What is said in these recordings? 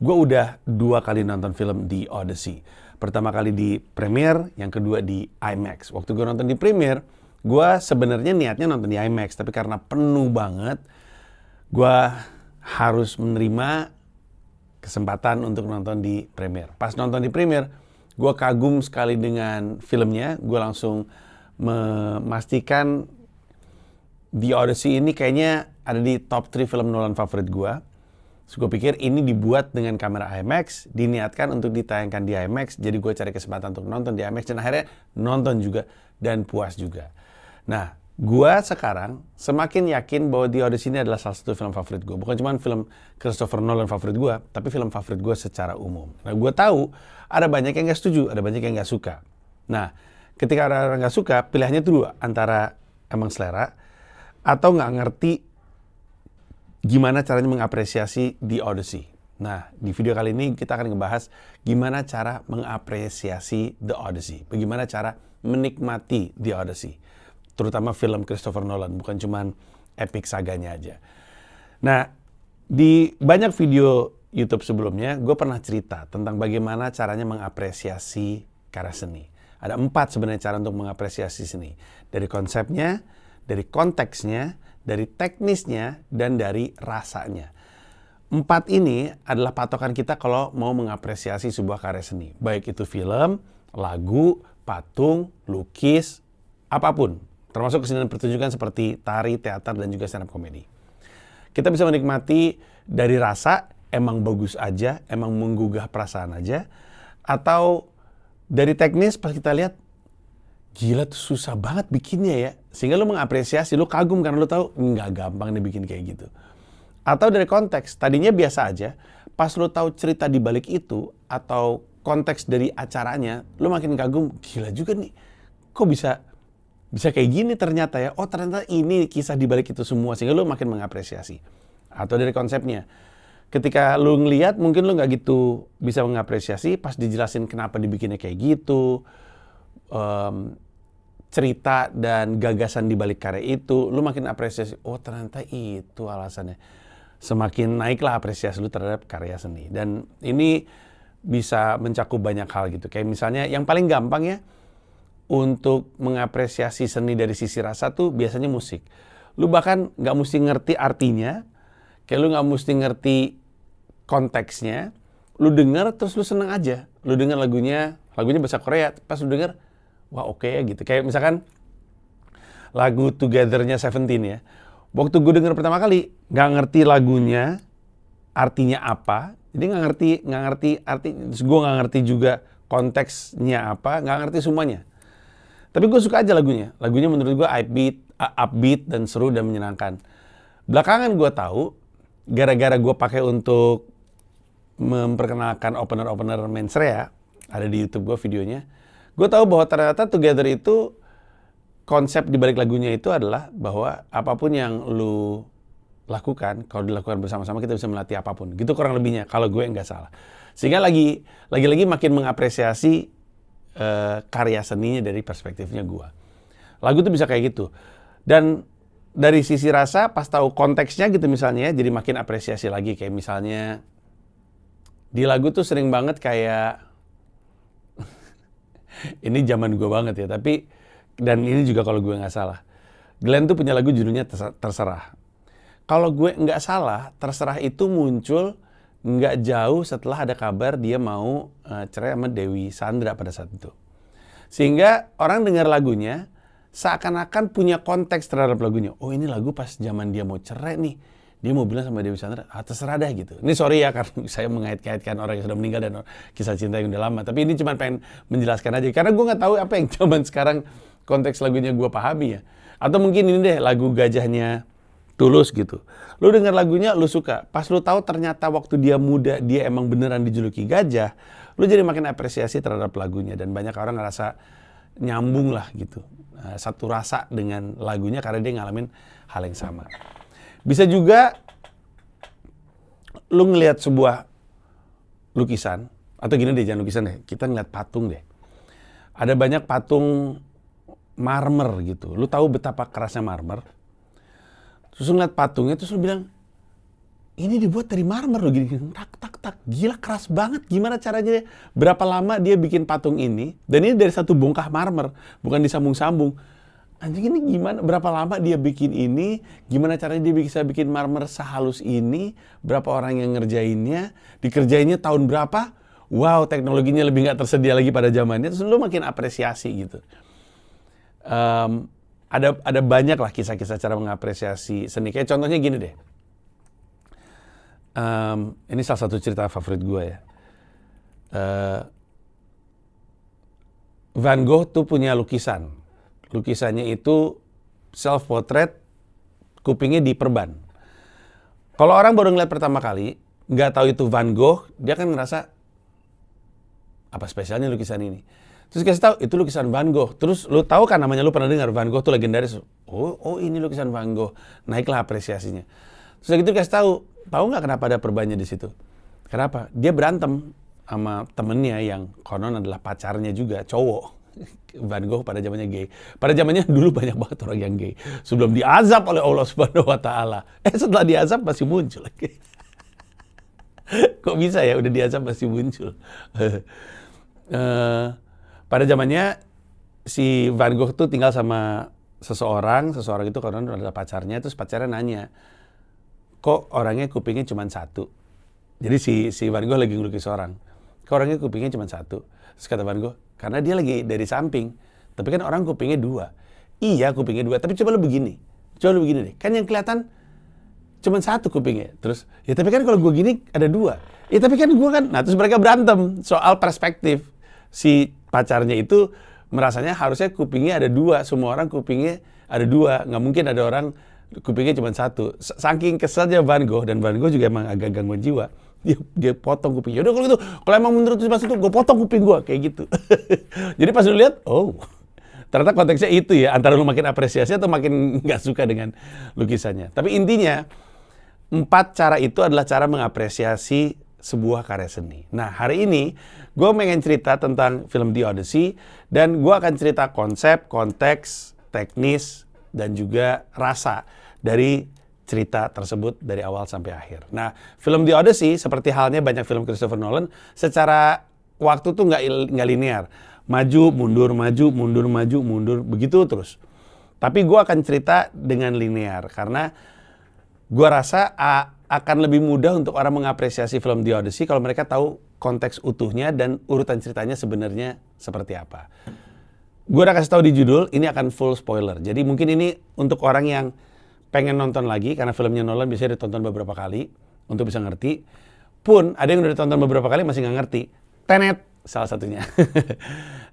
Gue udah 2 kali nonton film The Odyssey. Pertama kali di Premiere, yang kedua di IMAX. Waktu gue nonton di Premiere, gue sebenarnya niatnya nonton di IMAX, tapi karena penuh banget, gue harus menerima kesempatan untuk nonton di Premiere. Pas nonton di Premiere, gue kagum sekali dengan filmnya. Gue langsung memastikan The Odyssey ini kayaknya ada di top 3 film Nolan favorit gue. So, gue pikir ini dibuat dengan kamera IMAX, diniatkan untuk ditayangkan di IMAX, jadi gue cari kesempatan untuk nonton di IMAX, dan akhirnya nonton juga, dan puas juga. Nah, gue sekarang semakin yakin bahwa The Odyssey ini adalah salah satu film favorit gue. Bukan cuma film Christopher Nolan favorit gue, tapi film favorit gue secara umum. Nah, gue tahu ada banyak yang gak setuju, ada banyak yang gak suka. Nah, ketika ada orang gak suka, pilihannya itu dua, antara emang selera, atau gak ngerti gimana caranya mengapresiasi The Odyssey. Nah, di video kali ini kita akan ngebahas gimana cara mengapresiasi The Odyssey. Bagaimana cara menikmati The Odyssey. Terutama film Christopher Nolan, bukan cuman epic saganya aja. Nah, di banyak video YouTube sebelumnya, gue pernah cerita tentang bagaimana caranya mengapresiasi karya seni. Ada 4 sebenarnya cara untuk mengapresiasi seni. Dari konsepnya, dari konteksnya, dari teknisnya, dan dari rasanya. 4 ini adalah patokan kita kalau mau mengapresiasi sebuah karya seni. Baik itu film, lagu, patung, lukis, apapun. Termasuk kesenian pertunjukan seperti tari, teater, dan juga stand up comedy. Kita bisa menikmati dari rasa, emang bagus aja, emang menggugah perasaan aja. Atau dari teknis pas kita lihat, gila tuh susah banget bikinnya ya. Sehingga lu mengapresiasi, lu kagum karena lu tahu nggak gampang nih bikin kayak gitu. Atau dari konteks, tadinya biasa aja, pas lu tahu cerita di balik itu atau konteks dari acaranya, lu makin kagum, gila juga nih. Kok bisa kayak gini ternyata ya. Oh, ternyata ini kisah di balik itu semua, sehingga lu makin mengapresiasi. Atau dari konsepnya. Ketika lu ngelihat, mungkin lu nggak gitu bisa mengapresiasi pas dijelasin kenapa dibikinnya kayak gitu. Cerita dan gagasan di balik karya itu, lu makin apresiasi, oh ternyata itu alasannya. Semakin naiklah apresiasi lu terhadap karya seni. Dan ini bisa mencakup banyak hal gitu. Kayak misalnya yang paling gampang ya, untuk mengapresiasi seni dari sisi rasa tuh biasanya musik. Lu bahkan nggak mesti ngerti artinya, kayak lu nggak mesti ngerti konteksnya, lu denger terus lu seneng aja. Lu denger lagunya bahasa Korea, pas lu denger, wah oke ya gitu. Kayak misalkan lagu Together-nya Seventeen ya. Waktu gue denger pertama kali, nggak ngerti lagunya, artinya apa. Jadi nggak ngerti arti. Terus gue nggak ngerti juga konteksnya apa, nggak ngerti semuanya. Tapi gue suka aja lagunya. Lagunya menurut gue upbeat dan seru dan menyenangkan. Belakangan gue tahu, gara-gara gue pakai untuk memperkenalkan opener Mensrea, ada di YouTube gue videonya. Gue tahu bahwa ternyata Together itu, konsep di balik lagunya itu adalah bahwa apapun yang lu lakukan, kalau dilakukan bersama-sama kita bisa melatih apapun. Gitu kurang lebihnya, kalau gue nggak salah. Sehingga lagi-lagi makin mengapresiasi karya seninya dari perspektifnya gue. Lagu tuh bisa kayak gitu. Dan dari sisi rasa, pas tahu konteksnya gitu misalnya, jadi makin apresiasi lagi. Kayak misalnya, di lagu tuh sering banget kayak, ini zaman gue banget ya, tapi, dan ini juga kalau gue nggak salah. Glenn tuh punya lagu judulnya Terserah. Kalau gue nggak salah, Terserah itu muncul nggak jauh setelah ada kabar dia mau cerai sama Dewi Sandra pada saat itu. Sehingga orang dengar lagunya seakan-akan punya konteks terhadap lagunya. Oh ini lagu pas zaman dia mau cerai nih. Dia mau bilang sama Dewi Sandra, terserah dah gitu. Ini sorry ya karena saya mengait-kaitkan orang yang sudah meninggal dan kisah cinta yang udah lama. Tapi ini cuma pengen menjelaskan aja. Karena gue nggak tahu apa yang zaman sekarang konteks lagunya gue pahami ya. Atau mungkin ini deh lagu Gajahnya Tulus gitu. Lu denger lagunya, lu suka. Pas lu tahu ternyata waktu dia muda, dia emang beneran dijuluki gajah, lu jadi makin apresiasi terhadap lagunya. Dan banyak orang ngerasa nyambung lah gitu. Satu rasa dengan lagunya karena dia ngalamin hal yang sama. Bisa juga lu ngelihat sebuah lukisan, atau gini deh, jangan lukisan deh, kita ngeliat patung deh. Ada banyak patung marmer gitu. Lu tahu betapa kerasnya marmer. Terus lu ngeliat patungnya, terus lu bilang, ini dibuat dari marmer loh, gini, tak, tak, otak. Gila, keras banget. Gimana caranya? Berapa lama dia bikin patung ini? Dan ini dari satu bongkah marmer, bukan disambung-sambung. Anjing, ini gimana? Berapa lama dia bikin ini? Gimana caranya dia bisa bikin marmer sehalus ini? Berapa orang yang ngerjainnya? Dikerjainnya tahun berapa? Wow, teknologinya lebih nggak tersedia lagi pada zamannya. Terus lu makin apresiasi gitu. Ada banyak lah kisah-kisah cara mengapresiasi seni. Kayak contohnya gini deh. Ini salah satu cerita favorit gue ya. Van Gogh tuh punya lukisan. Lukisannya itu self-portrait, kupingnya diperban. Kalau orang baru ngeliat pertama kali, nggak tahu itu Van Gogh, dia kan ngerasa, apa spesialnya lukisan ini? Terus kasih tahu, itu lukisan Van Gogh. Terus lu tahu kan namanya, lu pernah dengar Van Gogh tuh legendaris. Oh ini lukisan Van Gogh. Naiklah apresiasinya. Terus gitu kasih tahu nggak kenapa ada perbannya di situ? Kenapa? Dia berantem sama temennya yang konon adalah pacarnya juga, cowok. Van Gogh pada zamannya gay. Pada zamannya dulu banyak banget orang yang gay. Sebelum diazab oleh Allah Subhanahu wa taala. Setelah diazab masih muncul. Kok bisa ya udah diazab masih muncul? Pada zamannya si Van Gogh tuh tinggal sama seseorang itu konon adalah pacarnya, terus pacarnya nanya, kok orangnya kupingnya cuma satu? Jadi si Van Gogh lagi ngelukis orang, kok orangnya kupingnya cuma satu? Terus kata Van Gogh, karena dia lagi dari samping, tapi kan orang kupingnya dua. Iya kupingnya dua, tapi coba lu begini deh, kan yang kelihatan cuma satu kupingnya. Terus, ya tapi kan kalau gue gini ada dua. Ya tapi kan gue kan, nah terus mereka berantem soal perspektif. Si pacarnya itu merasanya harusnya kupingnya ada dua, semua orang kupingnya ada dua, nggak mungkin ada orang kupingnya cuma satu. Saking keselnya Van Gogh, dan Van Gogh juga emang agak gangguan jiwa, dia potong kupingnya. Udah kalau gitu, kalau emang menurut pas itu gue potong kuping gue kayak gitu. Jadi pas lu lihat, oh ternyata konteksnya itu ya, antara lu makin apresiasi atau makin nggak suka dengan lukisannya. Tapi intinya 4 cara itu adalah cara mengapresiasi sebuah karya seni. Nah, hari ini gue pengen cerita tentang film The Odyssey, dan gue akan cerita konsep, konteks, teknis, dan juga rasa dari cerita tersebut dari awal sampai akhir. Nah, film The Odyssey seperti halnya banyak film Christopher Nolan, secara waktu tuh nggak linear. Maju, mundur, begitu terus. Tapi gue akan cerita dengan linear, karena gue rasa akan lebih mudah untuk orang mengapresiasi film The Odyssey kalau mereka tahu konteks utuhnya dan urutan ceritanya sebenarnya seperti apa. Gue udah kasih tahu di judul, ini akan full spoiler. Jadi mungkin ini untuk orang yang pengen nonton lagi, karena filmnya Nolan biasanya ditonton beberapa kali untuk bisa ngerti. Pun ada yang udah ditonton beberapa kali masih nggak ngerti. Tenet salah satunya.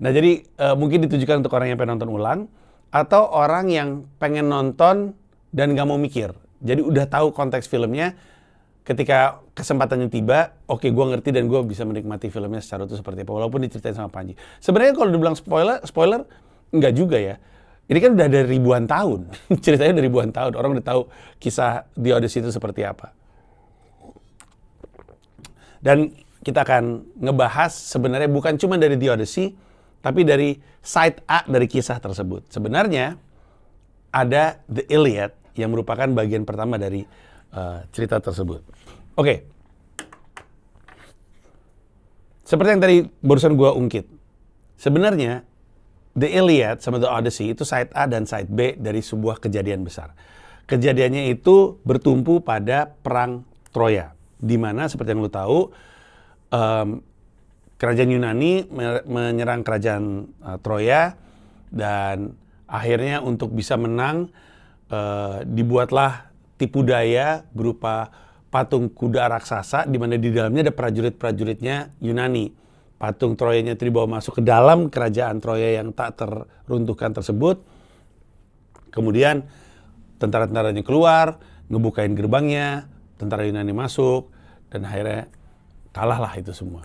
Nah jadi mungkin ditujukan untuk orang yang pengen nonton ulang, atau orang yang pengen nonton dan nggak mau mikir. Jadi udah tahu konteks filmnya, ketika kesempatannya tiba, oke, gue ngerti dan gue bisa menikmati filmnya secara utuh seperti apa, walaupun diceritain sama Panji. Sebenarnya kalau dibilang spoiler, enggak juga ya. Ini kan udah dari ribuan tahun, ceritanya dari ribuan tahun, orang udah tahu kisah The Odyssey itu seperti apa. Dan kita akan ngebahas sebenarnya bukan cuma dari The Odyssey, tapi dari side A dari kisah tersebut. Sebenarnya ada The Iliad, yang merupakan bagian pertama dari cerita tersebut. Oke. Seperti yang tadi barusan gue ungkit. Sebenarnya, The Iliad sama The Odyssey itu side A dan side B dari sebuah kejadian besar. Kejadiannya itu bertumpu pada perang Troya. Di mana seperti yang lo tahu, kerajaan Yunani menyerang kerajaan Troya, dan akhirnya untuk bisa menang, dibuatlah tipu daya berupa patung kuda raksasa, di mana di dalamnya ada prajurit-prajuritnya Yunani. Patung Troyanya itu dibawa masuk ke dalam kerajaan Troya yang tak teruntuhkan tersebut. Kemudian tentara-tentaranya keluar, ngebukain gerbangnya, tentara Yunani masuk, dan akhirnya kalahlah itu semua.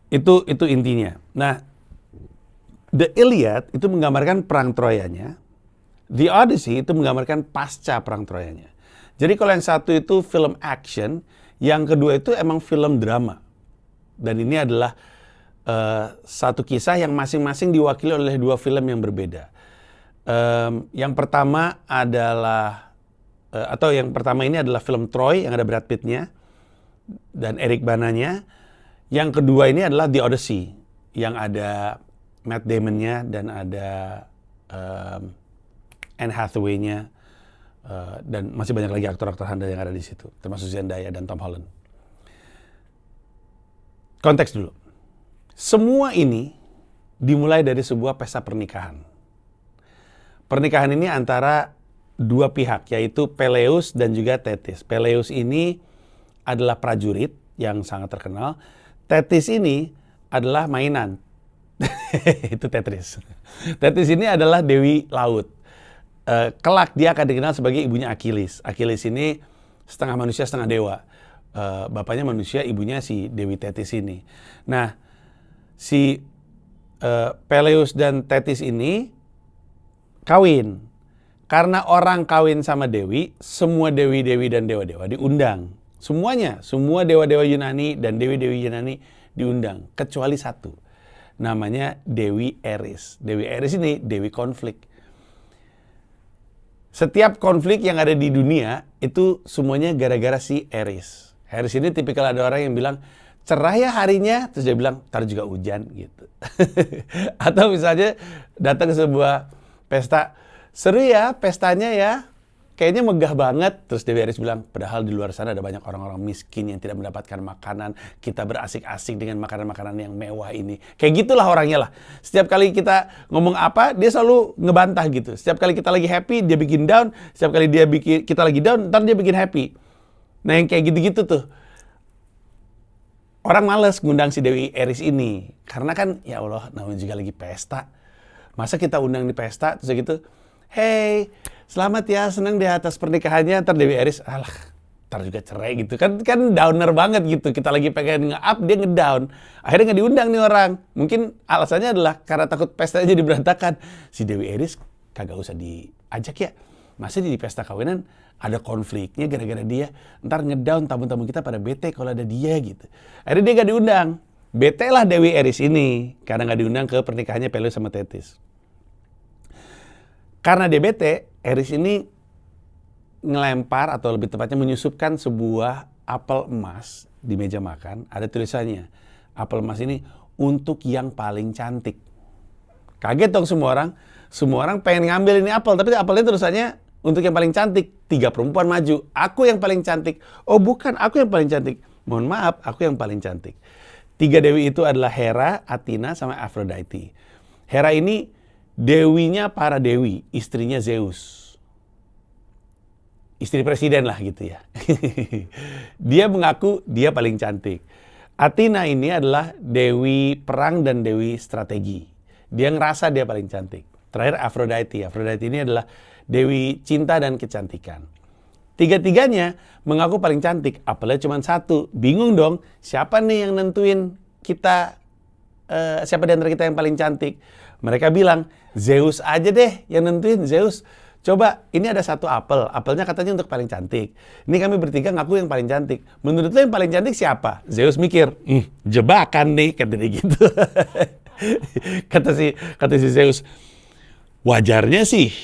Itu intinya. Nah, The Iliad itu menggambarkan perang Troyanya. The Odyssey itu menggambarkan pasca perang Troyanya. Jadi kalau yang satu itu film action, yang kedua itu emang film drama. Dan ini adalah satu kisah yang masing-masing diwakili oleh 2 film yang berbeda. Yang pertama adalah, yang pertama ini adalah film Troy yang ada Brad Pitt-nya. dan Eric Bananya. Yang kedua ini adalah The Odyssey, yang ada Matt Damon-nya dan ada Anne Hathaway-nya, dan masih banyak lagi aktor-aktor handal yang ada di situ, termasuk Zendaya dan Tom Holland. Konteks dulu. Semua ini dimulai dari sebuah pesta pernikahan. Pernikahan ini antara dua pihak, yaitu Peleus dan juga Thetis. Peleus ini adalah prajurit yang sangat terkenal. Thetis ini adalah mainan. Itu Tetris. Thetis ini adalah dewi laut. Kelak dia akan dikenal sebagai ibunya Achilles. Achilles ini setengah manusia, setengah dewa. Bapaknya manusia, ibunya si Dewi Thetis ini. Nah, si Peleus dan Thetis ini kawin. Karena orang kawin sama dewi, semua dewi-dewi dan dewa-dewa diundang. Semuanya, semua dewa-dewa Yunani dan dewi-dewi Yunani diundang. Kecuali satu, namanya Dewi Eris. Dewi Eris ini dewi konflik. Setiap konflik yang ada di dunia itu semuanya gara-gara si Eris. Eris ini tipikal ada orang yang bilang, cerah ya harinya, terus dia bilang, ntar juga hujan gitu. Atau misalnya datang ke sebuah pesta, seru ya pestanya ya, kayaknya megah banget. Terus Dewi Eris bilang, padahal di luar sana ada banyak orang-orang miskin yang tidak mendapatkan makanan. Kita berasik-asik dengan makanan-makanan yang mewah ini. Kayak gitulah orangnya lah. Setiap kali kita ngomong apa, dia selalu ngebantah gitu. Setiap kali kita lagi happy, dia bikin down. Setiap kali kita lagi down, ntar dia bikin happy. Nah yang kayak gitu-gitu tuh. Orang males ngundang si Dewi Eris ini. Karena kan, ya Allah, namanya juga lagi pesta. Masa kita undang di pesta, terus gitu, hey, selamat ya, senang di atas pernikahannya. Ntar Dewi Eris, alah, ntar juga cerai gitu. Kan downer banget gitu. Kita lagi pengen nge-up, dia nge-down. Akhirnya nggak diundang nih orang. Mungkin alasannya adalah karena takut pestanya jadi berantakan. Si Dewi Eris kagak usah diajak ya. Masa di pesta kawinan ada konfliknya gara-gara dia. Ntar nge-down tamu-tamu kita pada bete kalau ada dia gitu. Akhirnya dia nggak diundang. Bete lah Dewi Eris ini. Karena nggak diundang ke pernikahannya Peleus sama Thetis. Karena dia bete, Eris ini ngelempar atau lebih tepatnya menyusupkan sebuah apel emas di meja makan. Ada tulisannya, apel emas ini untuk yang paling cantik. Kaget dong semua orang. Semua orang pengen ngambil ini apel, tapi apelnya tulisannya untuk yang paling cantik. 3 perempuan maju, aku yang paling cantik. Oh bukan, aku yang paling cantik. Mohon maaf, aku yang paling cantik. 3 dewi itu adalah Hera, Athena, sama Aphrodite. Hera ini dewinya para dewi, istrinya Zeus. Istri presiden lah gitu ya. Dia mengaku dia paling cantik. Athena ini adalah dewi perang dan dewi strategi. Dia ngerasa dia paling cantik. Terakhir Aphrodite. Aphrodite ini adalah dewi cinta dan kecantikan. 3-tiganya mengaku paling cantik. Apalagi cuma 1. Bingung dong, siapa nih yang nentuin kita, siapa di antara kita yang paling cantik? Mereka bilang, Zeus aja deh yang nentuin, Zeus. Coba, ini ada 1 apel. Apelnya katanya untuk paling cantik. Ini kami bertiga ngaku yang paling cantik. Menurut lo yang paling cantik siapa? Zeus mikir, jebakan nih, kata dia gitu. kata si Zeus, wajarnya sih,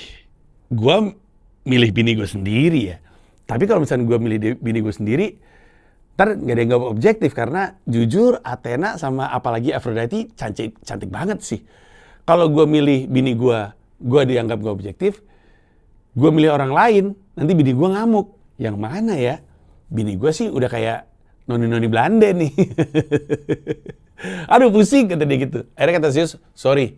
gue milih bini gue sendiri ya. Tapi kalau misalnya gue milih bini gue sendiri, ntar gak ada yang gak objektif. Karena jujur, Athena sama apalagi Aphrodite cantik banget sih. Kalau gue milih bini gue dianggap gak objektif. Gue milih orang lain, nanti bini gue ngamuk. Yang mana ya? Bini gue sih udah kayak noni-noni Belanda nih. Aduh pusing, kata dia gitu. Akhirnya kata Zeus, sorry,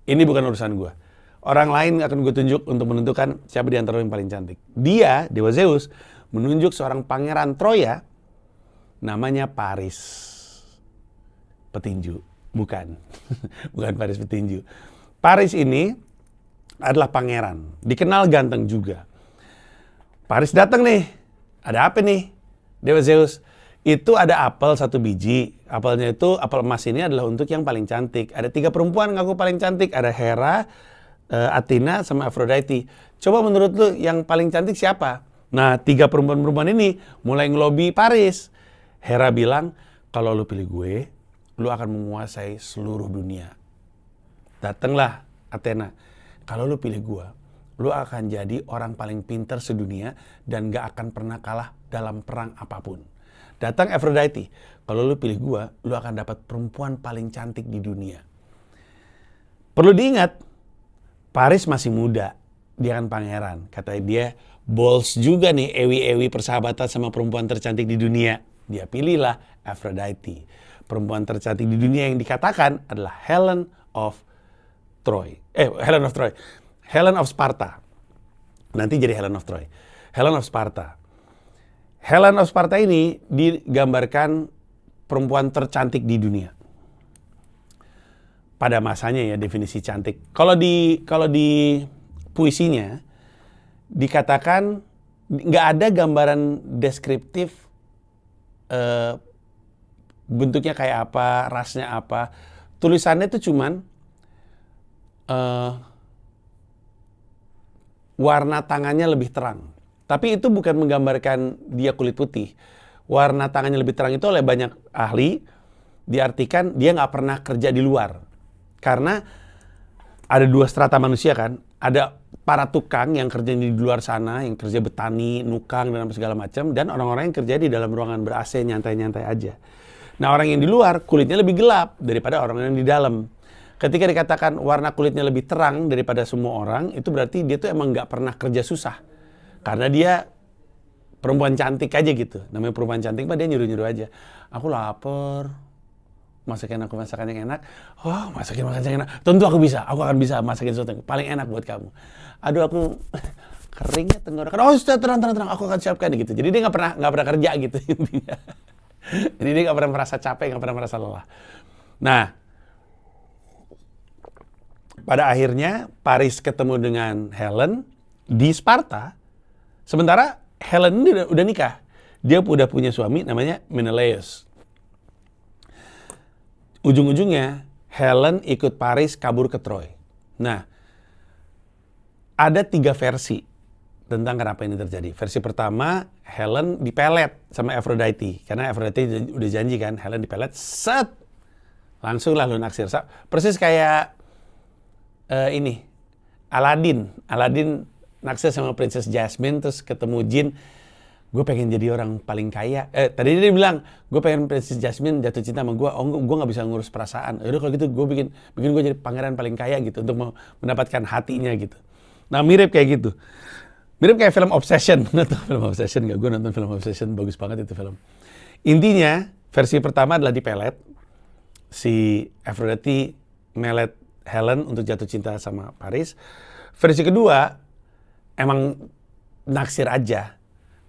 ini bukan urusan gue. Orang lain akan gue tunjuk untuk menentukan siapa di antara yang paling cantik. Dia, Dewa Zeus, menunjuk seorang pangeran Troya, namanya Paris. Petinju. Bukan. Bukan Paris petinju. Paris ini adalah pangeran. Dikenal ganteng juga. Paris datang nih. Ada apa nih? Dewa Zeus. Itu ada apel 1 biji. Apelnya itu, apel emas ini adalah untuk yang paling cantik. Ada 3 perempuan ngaku paling cantik. Ada Hera, Athena, sama Aphrodite. Coba menurut lu yang paling cantik siapa? Nah, 3 perempuan-perempuan ini mulai ngelobi Paris. Hera bilang, kalau lu pilih gue, lu akan menguasai seluruh dunia. Datanglah Athena. Kalau lu pilih gue, lu akan jadi orang paling pintar sedunia dan gak akan pernah kalah dalam perang apapun. Datang Aphrodite, kalau lu pilih gua, lu akan dapat perempuan paling cantik di dunia. Perlu diingat, Paris masih muda, dia kan pangeran. Kata dia, balls juga nih ewi-ewi persahabatan sama perempuan tercantik di dunia. Dia pilihlah Aphrodite. Perempuan tercantik di dunia yang dikatakan adalah Helen of Sparta. Nanti jadi Helen of Troy. Helen of Sparta. Helen of Sparta ini digambarkan perempuan tercantik di dunia. Pada masanya ya, definisi cantik. Kalau di puisinya dikatakan nggak ada gambaran deskriptif bentuknya kayak apa, rasnya apa. Tulisannya itu cuman warna tangannya lebih terang. Tapi itu bukan menggambarkan dia kulit putih. Warna tangannya lebih terang itu oleh banyak ahli diartikan dia nggak pernah kerja di luar. Karena ada dua strata manusia kan. Ada para tukang yang kerja di luar sana, yang kerja betani, nukang, dan segala macam. Dan orang-orang yang kerja di dalam ruangan ber-AC, nyantai-nyantai aja. Nah, orang yang di luar kulitnya lebih gelap daripada orang yang di dalam. Ketika dikatakan warna kulitnya lebih terang daripada semua orang, itu berarti dia tuh emang nggak pernah kerja susah. Karena dia perempuan cantik aja gitu. Namanya perempuan cantik mah dia nyuruh-nyuruh aja. Aku lapar, masakin aku masakan yang enak. Oh, masakin masakan yang enak. Tentu aku bisa. Aku akan bisa masakin sesuatu yang paling enak buat kamu. Aduh, aku keringnya tenggorokan. Oh, sudah tenang. Aku akan siapkan gitu. Jadi dia nggak pernah kerja gitu intinya. Jadi dia nggak pernah merasa capek, nggak pernah merasa lelah. Nah, pada akhirnya Paris ketemu dengan Helen di Sparta. Sementara Helen ini udah nikah. Dia udah punya suami namanya Menelaus. Ujung-ujungnya Helen ikut Paris kabur ke Troy. Nah, ada 3 versi tentang kenapa ini terjadi. Versi pertama, Helen dipelet sama Aphrodite. Karena Aphrodite udah janji kan, Helen dipelet, set! Langsung lah lu naksir. Persis kayak Aladdin naksir sama Princess Jasmine, terus ketemu Jin. Gue pengen jadi orang paling kaya. Tadi dia bilang, gue pengen Princess Jasmine jatuh cinta sama gue. Oh, gue gak bisa ngurus perasaan. Yaudah kalau gitu gue bikin gue jadi pangeran paling kaya gitu. Untuk mendapatkan hatinya gitu. Nah, mirip kayak gitu. Mirip kayak film Obsession. Nonton film Obsession gak? Gue nonton film Obsession, bagus banget itu film. Intinya, versi pertama adalah dipelet. Si Aphrodite melet Helen untuk jatuh cinta sama Paris. Versi kedua, emang naksir aja.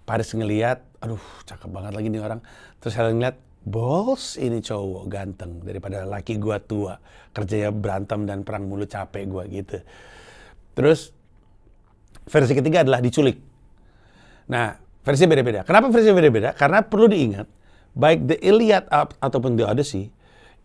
Paris ngeliat, aduh cakep banget lagi nih orang. Terus Helen ngeliat, bos ini cowok ganteng daripada laki gua tua. Kerjanya berantem dan perang mulu, capek gua gitu. Terus versi ketiga adalah diculik. Nah, versi beda-beda. Kenapa versi beda-beda? Karena perlu diingat, baik The Iliad ataupun The Odyssey,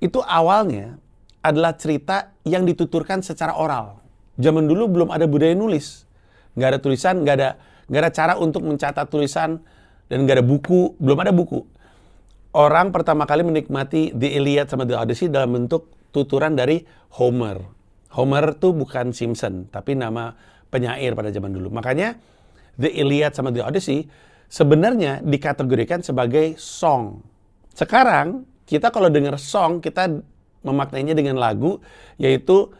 itu awalnya adalah cerita yang dituturkan secara oral. Zaman dulu belum ada budaya nulis. Nggak ada tulisan, nggak ada cara untuk mencatat tulisan, dan nggak ada buku, belum ada buku. Orang pertama kali menikmati The Iliad sama The Odyssey dalam bentuk tuturan dari Homer. Homer tuh bukan Simpson, tapi nama penyair pada zaman dulu. Makanya The Iliad sama The Odyssey sebenarnya dikategorikan sebagai song. Sekarang kita kalau dengar song, kita memaknainya dengan lagu, yaitu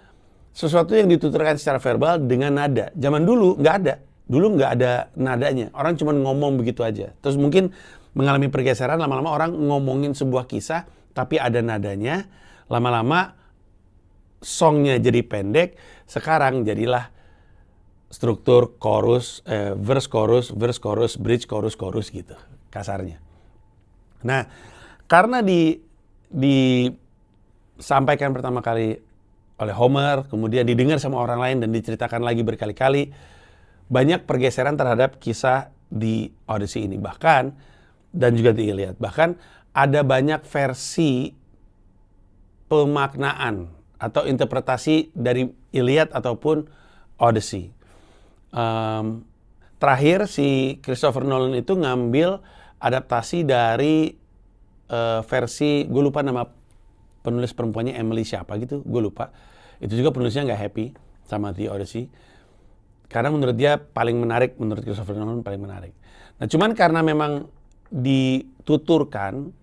sesuatu yang dituturkan secara verbal dengan nada. Zaman dulu nggak ada. Dulu nggak ada nadanya. Orang cuma ngomong begitu aja. Terus mungkin mengalami pergeseran, lama-lama orang ngomongin sebuah kisah, tapi ada nadanya. Lama-lama songnya jadi pendek. Sekarang jadilah struktur chorus, verse chorus, bridge chorus gitu kasarnya. Nah, karena disampaikan pertama kali oleh Homer, kemudian didengar sama orang lain dan diceritakan lagi berkali-kali, banyak pergeseran terhadap kisah di Odyssey ini. Bahkan, dan juga di Iliad. Bahkan ada banyak versi pemaknaan atau interpretasi dari Iliad ataupun Odyssey. Terakhir si Christopher Nolan itu ngambil adaptasi dari versi, gue lupa nama penulis perempuannya, Emily siapa gitu, gue lupa. Itu juga penulisnya nggak happy sama The Odyssey. Karena menurut dia paling menarik, menurut Christopher Nolan paling menarik. Nah, cuman karena memang dituturkan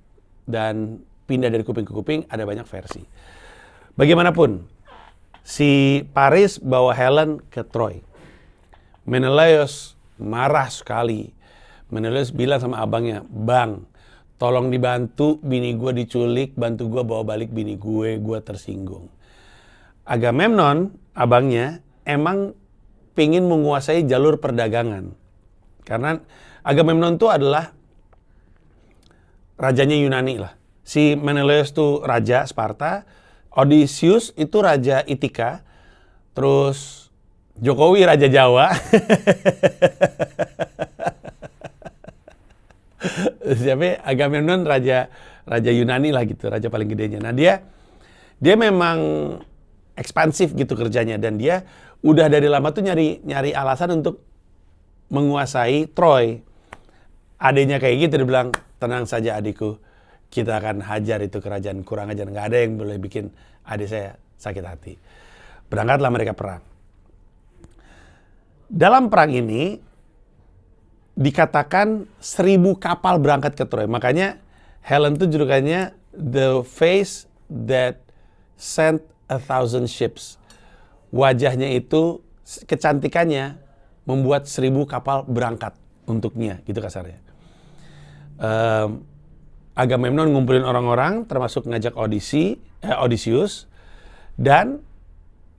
dan pindah dari kuping ke kuping, ada banyak versi. Bagaimanapun, si Paris bawa Helen ke Troy. Menelaus marah sekali. Menelaus bilang sama abangnya, "Bang, tolong dibantu, bini gue diculik, bantu gue bawa balik bini gue tersinggung." Agamemnon, abangnya, emang pingin menguasai jalur perdagangan. Karena Agamemnon itu adalah rajanya Yunani lah. Si Menelaus itu raja Sparta, Odysseus itu raja Ithaka, terus Jokowi raja Jawa. Siapa? Agamemnon raja Yunani lah gitu, raja paling gedenya. Nah, dia memang ekspansif gitu kerjanya, dan dia udah dari lama tuh nyari alasan untuk menguasai Troy. Adiknya kayak gitu, dia bilang, "Tenang saja adikku, kita akan hajar itu kerajaan, kurang ajar, nggak ada yang boleh bikin adik saya sakit hati." Berangkatlah mereka perang. Dalam perang ini dikatakan 1.000 kapal berangkat ke Troy. Makanya Helen tuh julukannya the face that sent 1,000 ships. Wajahnya itu, kecantikannya membuat 1.000 kapal berangkat untuknya, gitu kasarnya. Agamemnon ngumpulin orang-orang, termasuk ngajak Odysseus, dan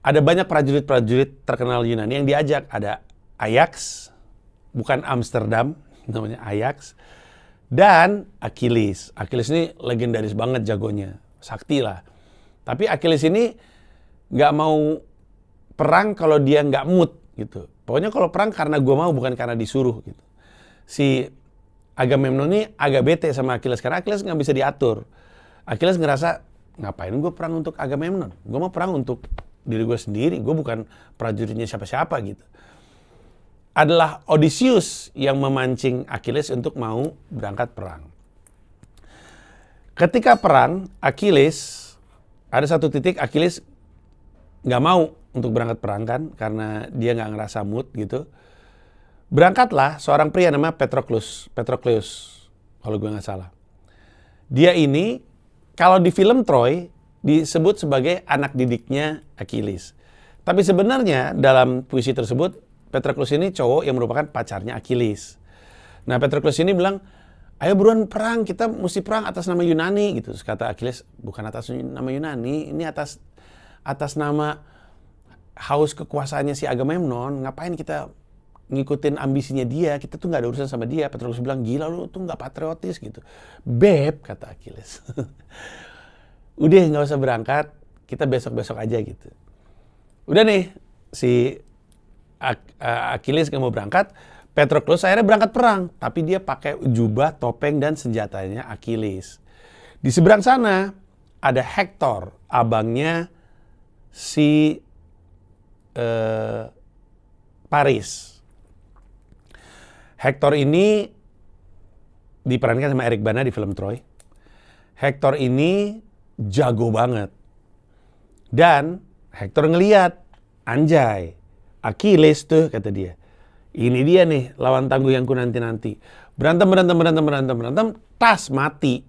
ada banyak prajurit-prajurit terkenal Yunani yang diajak. Ada Ajax, bukan Amsterdam, namanya Ajax, dan Achilles. Achilles ini legendaris banget jagonya, sakti lah. Tapi Achilles ini nggak mau perang kalau dia nggak mood gitu. Pokoknya kalau perang karena gue mau, bukan karena disuruh gitu. Si Agamemnon ini agak bete sama Achilles karena Achilles nggak bisa diatur. Achilles ngerasa, ngapain gue perang untuk Agamemnon? Gue mau perang untuk diri gue sendiri. Gue bukan prajuritnya siapa-siapa gitu. Adalah Odysseus yang memancing Achilles untuk mau berangkat perang. Ketika perang, Achilles, ada satu titik Achilles nggak mau untuk berangkat perang kan, karena dia nggak ngerasa mood gitu. Berangkatlah seorang pria namanya Patroclus, kalau gue nggak salah. Dia ini, kalau di film Troy, disebut sebagai anak didiknya Achilles. Tapi sebenarnya dalam puisi tersebut, Patroclus ini cowok yang merupakan pacarnya Achilles. Nah, Patroclus ini bilang, "Ayo buruan perang, kita mesti perang atas nama Yunani," gitu. Terus kata Achilles, "Bukan atas nama Yunani, ini atas nama haus kekuasaannya si Agamemnon. Ngapain kita ngikutin ambisinya dia, kita tuh nggak ada urusan sama dia." Patroclus bilang, "Gila lu tuh nggak patriotis gitu." "Beb," kata Achilles, "udah nggak usah berangkat, kita besok-besok aja gitu." Udah nih, si Achilles nggak mau berangkat, Patroclus akhirnya berangkat perang, tapi dia pakai jubah, topeng, dan senjatanya Achilles. Di seberang sana ada Hector, abangnya si Paris. Hector ini diperankan sama Eric Bana di film Troy. Hector ini jago banget. Dan Hector ngeliat, anjay, Achilles tuh, kata dia, "Ini dia nih lawan tangguh yang ku nanti-nanti." Berantem, tas mati.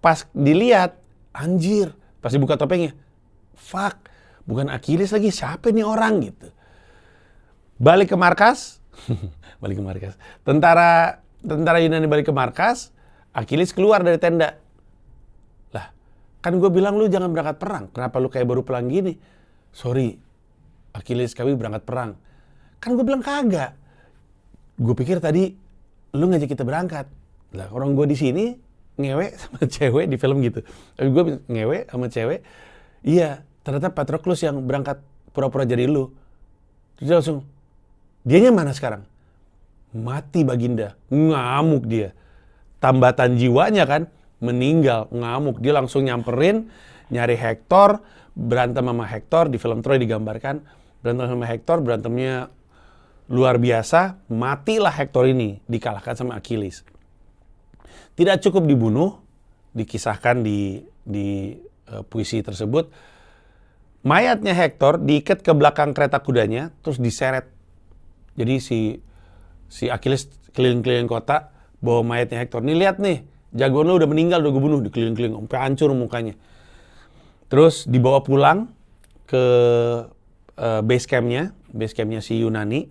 Pas dilihat, anjir, pas dibuka topengnya, fuck, bukan Achilles lagi, siapa nih orang gitu. Balik ke markas, Tentara Yunani balik ke markas, Achilles keluar dari tenda. "Lah, kan gue bilang lu jangan berangkat perang, kenapa lu kayak baru pulang gini?" "Sorry, Achilles, kami berangkat perang." "Kan gue bilang kagak. Gue pikir tadi lu ngajak kita berangkat." Lah, orang gue di sini ngewe sama cewek di film gitu. Tapi gue ngewe sama cewek. Iya, ternyata Patroclus yang berangkat pura-pura jadi lu. Terus dia langsung, "Dianya mana sekarang?" "Mati Baginda." Ngamuk dia. Tambatan jiwanya kan, meninggal, ngamuk. Dia langsung nyamperin, nyari Hector, berantem sama Hector. Di film Troy digambarkan, berantem sama Hector, berantemnya luar biasa. Matilah Hector ini, dikalahkan sama Achilles. Tidak cukup dibunuh, dikisahkan di puisi tersebut. Mayatnya Hector diikat ke belakang kereta kudanya, terus diseret. Jadi si Achilles keliling-keliling kota, bawa mayatnya Hector. Nih lihat nih, jagoan lo udah meninggal, udah gue bunuh, dikeliling-keliling, sampai hancur mukanya. Terus dibawa pulang ke base campnya si Yunani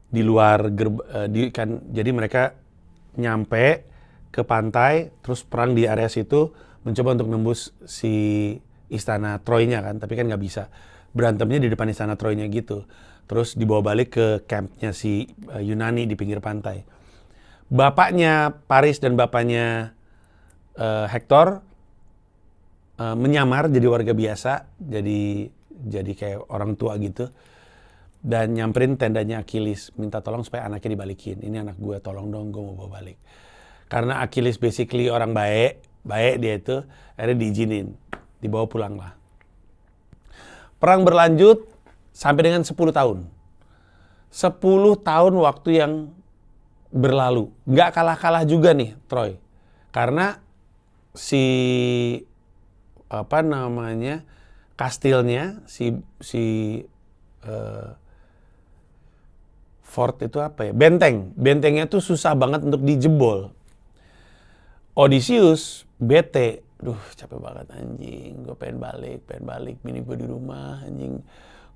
di luar jadi mereka nyampe ke pantai, terus perang di area situ, mencoba untuk nembus si istana Troy-nya kan, tapi kan nggak bisa. Berantemnya di depan istana Troy-nya gitu. Terus dibawa balik ke campnya si Yunani di pinggir pantai. Bapaknya Paris dan bapaknya Hector menyamar jadi warga biasa, jadi kayak orang tua gitu, dan nyamperin tendanya Achilles, minta tolong supaya anaknya dibalikin. Ini anak gue, tolong dong, gue mau bawa balik. Karena Achilles basically orang baik dia itu, akhirnya diizinin, dibawa pulang lah. Perang berlanjut sampai dengan 10 tahun. 10 tahun waktu yang berlalu. Nggak kalah-kalah juga nih Troy. Karena kastilnya, fort itu apa ya? Bentengnya tuh susah banget untuk dijebol. Odysseus bete, capek banget anjing, gue pengen balik, bini gue di rumah anjing.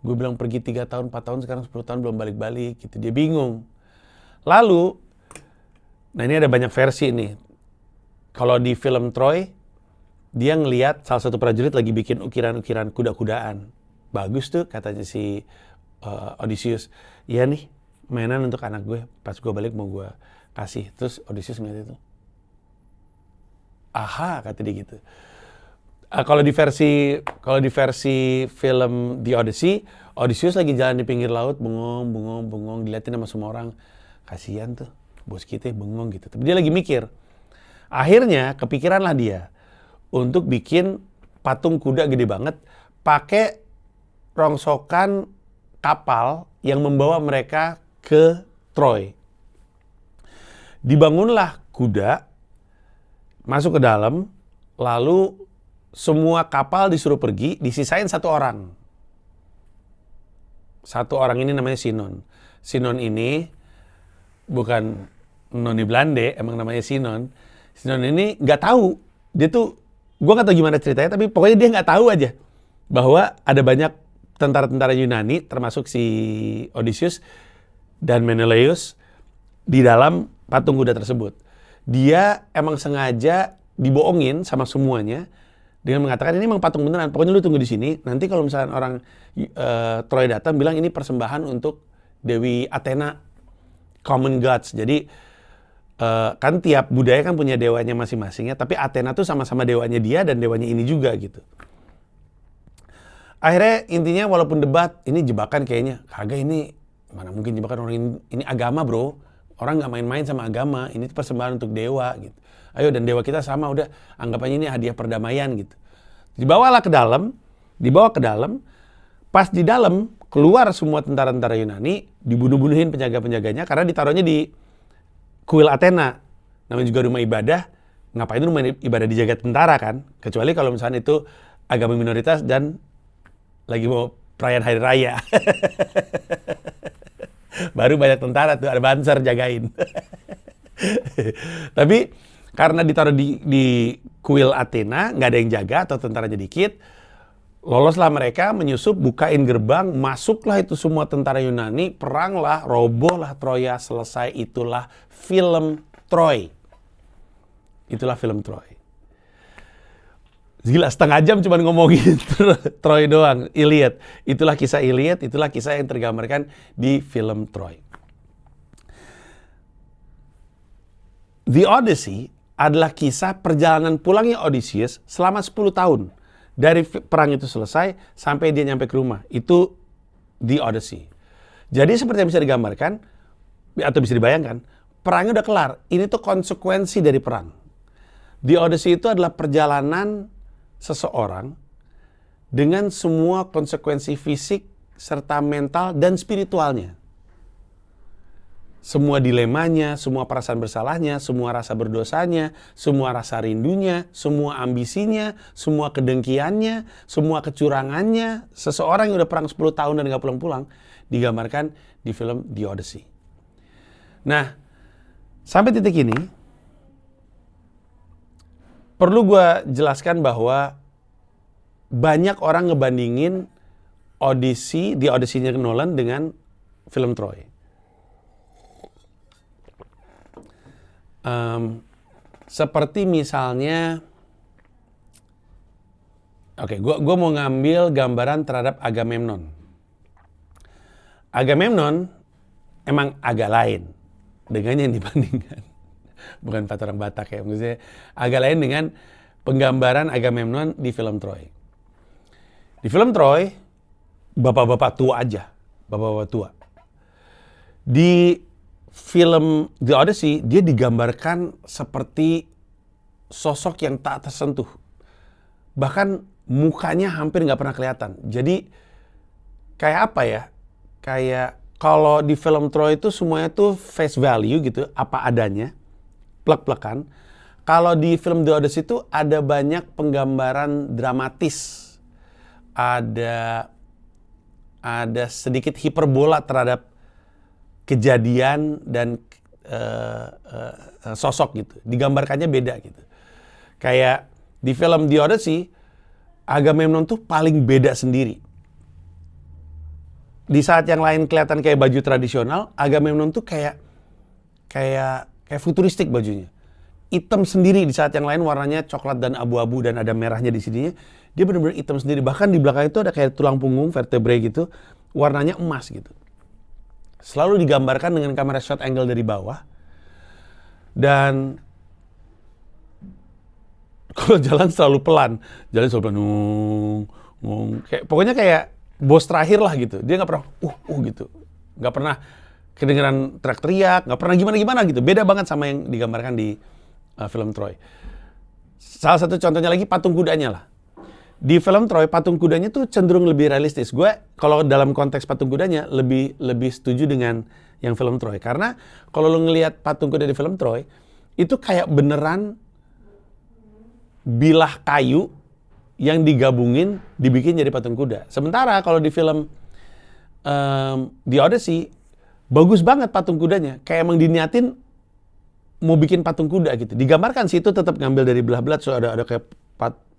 Gue bilang pergi 3 tahun, 4 tahun, sekarang 10 tahun belum balik-balik gitu. Dia bingung. Lalu, nah ini ada banyak versi nih. Kalau di film Troy, dia ngelihat salah satu prajurit lagi bikin ukiran-ukiran kuda-kudaan. Bagus tuh katanya si Odysseus. Iya nih, mainan untuk anak gue. Pas gue balik mau gue kasih. Terus Odysseus ngeliat itu. Aha, kata dia gitu. Kalau di versi film The Odyssey, Odysseus lagi jalan di pinggir laut, bengong, diliatin sama semua orang. Kasihan tuh, bos kita bengong gitu. Tapi dia lagi mikir. Akhirnya kepikiranlah dia untuk bikin patung kuda gede banget, pakai rongsokan kapal yang membawa mereka ke Troy. Dibangunlah kuda, masuk ke dalam, lalu semua kapal disuruh pergi, disisain satu orang. Satu orang ini namanya Sinon. Sinon ini bukan noni Belanda, emang namanya Sinon. Sinon ini nggak tahu, gue nggak tahu gimana ceritanya, tapi pokoknya dia nggak tahu aja bahwa ada banyak tentara-tentara Yunani, termasuk si Odysseus dan Menelaus di dalam patung kuda tersebut. Dia emang sengaja dibohongin sama semuanya dengan mengatakan ini emang patung beneran. Pokoknya lu tunggu di sini. Nanti kalau misalnya orang Troy datang bilang ini persembahan untuk Dewi Athena, common gods. Jadi kan tiap budaya kan punya dewanya masing-masing ya. Tapi Athena tuh sama-sama dewanya dia dan dewanya ini juga gitu. Akhirnya intinya walaupun debat ini jebakan kayaknya. Kagak, ini mana mungkin jebakan orang ini agama bro. Orang nggak main-main sama agama, ini persembahan untuk dewa gitu. Ayo, dan dewa kita sama, udah anggap aja ini hadiah perdamaian gitu. Dibawa ke dalam, pas di dalam keluar semua tentara-tentara Yunani, dibunuh-bunuhin penjaga-penjaganya karena ditaruhnya di kuil Athena. Namanya juga rumah ibadah, ngapain rumah ibadah dijaga tentara kan? Kecuali kalau misalnya itu agama minoritas dan lagi mau perayaan hari raya. Baru banyak tentara tuh, ada banser jagain. Tapi karena ditaruh di kuil Athena, nggak ada yang jaga atau tentaranya dikit, loloslah mereka, menyusup, bukain gerbang, masuklah itu semua tentara Yunani, peranglah, robohlah Troya, selesai. Itulah film Troy. Itulah film Troy. Gila, setengah jam cuma ngomongin Troy doang, Iliad. Itulah kisah Iliad, itulah kisah yang tergambarkan di film Troy. The Odyssey adalah kisah perjalanan pulangnya Odysseus selama 10 tahun. Dari perang itu selesai sampai dia nyampe ke rumah. Itu The Odyssey. Jadi seperti yang bisa digambarkan, atau bisa dibayangkan, perangnya udah kelar. Ini tuh konsekuensi dari perang. The Odyssey itu adalah perjalanan seseorang dengan semua konsekuensi fisik serta mental dan spiritualnya. Semua dilemanya, semua perasaan bersalahnya, semua rasa berdosanya, semua rasa rindunya, semua ambisinya, semua kedengkiannya, semua kecurangannya. Seseorang yang udah perang 10 tahun dan gak pulang-pulang digambarkan di film The Odyssey. Nah, Sampai titik ini, perlu gue jelaskan bahwa banyak orang ngebandingin audisinya Nolan dengan film Troy. Seperti misalnya, gue mau ngambil gambaran terhadap Agamemnon. Agamemnon emang agak lain dengan yang dibandingkan. Bukan Empat Orang Batak ya, maksudnya agak lain dengan penggambaran Agamemnon di film Troy. Di film Troy, bapak-bapak tua aja, bapak-bapak tua. Di film The Odyssey, dia digambarkan seperti sosok yang tak tersentuh. Bahkan mukanya hampir nggak pernah kelihatan. Jadi kayak apa ya? Kayak kalau di film Troy itu semuanya tuh face value gitu, apa adanya, plek-plekan. Kalau di film The Odyssey itu ada banyak penggambaran dramatis. Ada sedikit hiperbola terhadap kejadian dan sosok gitu. Digambarkannya beda gitu. Kayak di film The Odyssey, Agamemnon tuh paling beda sendiri. Di saat yang lain kelihatan kayak baju tradisional, Agamemnon tuh kayak futuristik bajunya. Hitam sendiri, di saat yang lain warnanya coklat dan abu-abu dan ada merahnya di sininya. Dia benar-benar hitam sendiri. Bahkan di belakang itu ada kayak tulang punggung, vertebrae gitu, warnanya emas gitu. Selalu digambarkan dengan kamera shot angle dari bawah. Dan kalau jalan selalu pelan. Jalan selalu pelan. Pokoknya kayak bos terakhir lah gitu. Dia nggak pernah gitu. Nggak pernah kedengeran teriak-teriak, nggak pernah gimana-gimana gitu. Beda banget sama yang digambarkan di film Troy. Salah satu contohnya lagi patung kudanya lah. Di film Troy, patung kudanya tuh cenderung lebih realistis. Gue kalau dalam konteks patung kudanya lebih setuju dengan yang film Troy. Karena kalau lo ngelihat patung kuda di film Troy, itu kayak beneran bilah kayu yang digabungin, dibikin jadi patung kuda. Sementara kalau di film The Odyssey, bagus banget patung kudanya. Kayak emang diniatin mau bikin patung kuda gitu. Digambarkan sih itu tetap ngambil dari belah-belah. So ada kayak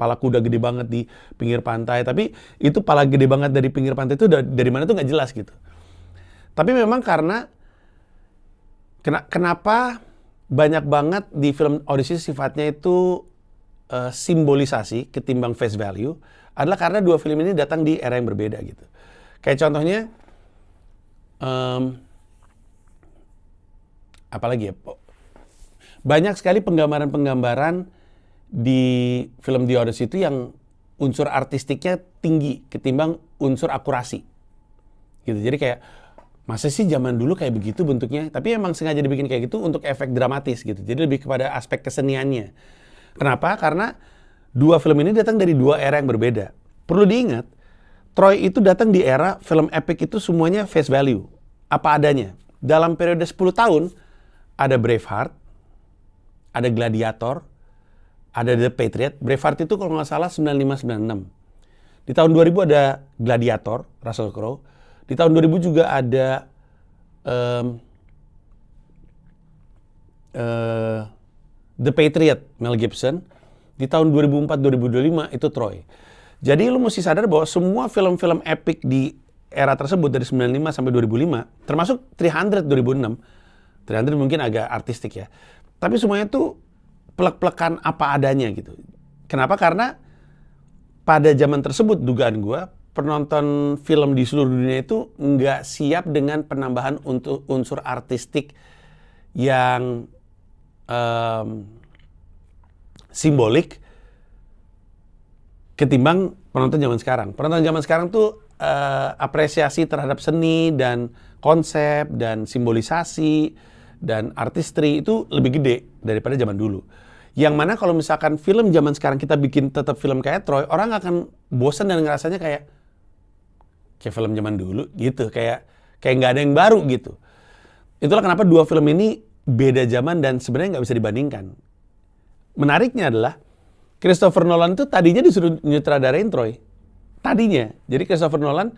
pala kuda gede banget di pinggir pantai. Tapi itu pala gede banget dari pinggir pantai itu dari mana tuh nggak jelas gitu. Tapi memang karena kenapa banyak banget di film Odyssey sifatnya itu simbolisasi ketimbang face value adalah karena dua film ini datang di era yang berbeda gitu. Kayak contohnya, apalagi ya, banyak sekali penggambaran-penggambaran di film The Odyssey itu yang unsur artistiknya tinggi ketimbang unsur akurasi. Gitu. Jadi kayak, masa sih zaman dulu kayak begitu bentuknya? Tapi emang sengaja dibikin kayak gitu untuk efek dramatis gitu. Jadi lebih kepada aspek keseniannya. Kenapa? Karena dua film ini datang dari dua era yang berbeda. Perlu diingat, Troy itu datang di era film epic itu semuanya face value. Apa adanya. Dalam periode 10 tahun, ada Braveheart, ada Gladiator, ada The Patriot. Braveheart itu kalau nggak salah 95-96. Di tahun 2000 ada Gladiator, Russell Crowe. Di tahun 2000 juga ada The Patriot, Mel Gibson. Di tahun 2004-2025 itu Troy. Jadi lu mesti sadar bahwa semua film-film epic di era tersebut dari 95 sampai 2005, termasuk 300 2006. 300 mungkin agak artistik ya. Tapi semuanya tuh plek-plekan apa adanya gitu. Kenapa? Karena pada zaman tersebut dugaan gue, penonton film di seluruh dunia itu nggak siap dengan penambahan untuk unsur artistik yang simbolik ketimbang penonton zaman sekarang. Penonton zaman sekarang tuh apresiasi terhadap seni dan konsep dan simbolisasi dan artistry itu lebih gede daripada zaman dulu. Yang mana kalau misalkan film zaman sekarang kita bikin tetap film kayak Troy, orang akan bosan dan ngerasanya kayak film zaman dulu gitu, kayak nggak ada yang baru gitu. Itulah kenapa dua film ini beda zaman dan sebenarnya nggak bisa dibandingkan. Menariknya adalah Christopher Nolan tuh tadinya disuruh nyutradarain Troy. Tadinya. Jadi Christopher Nolan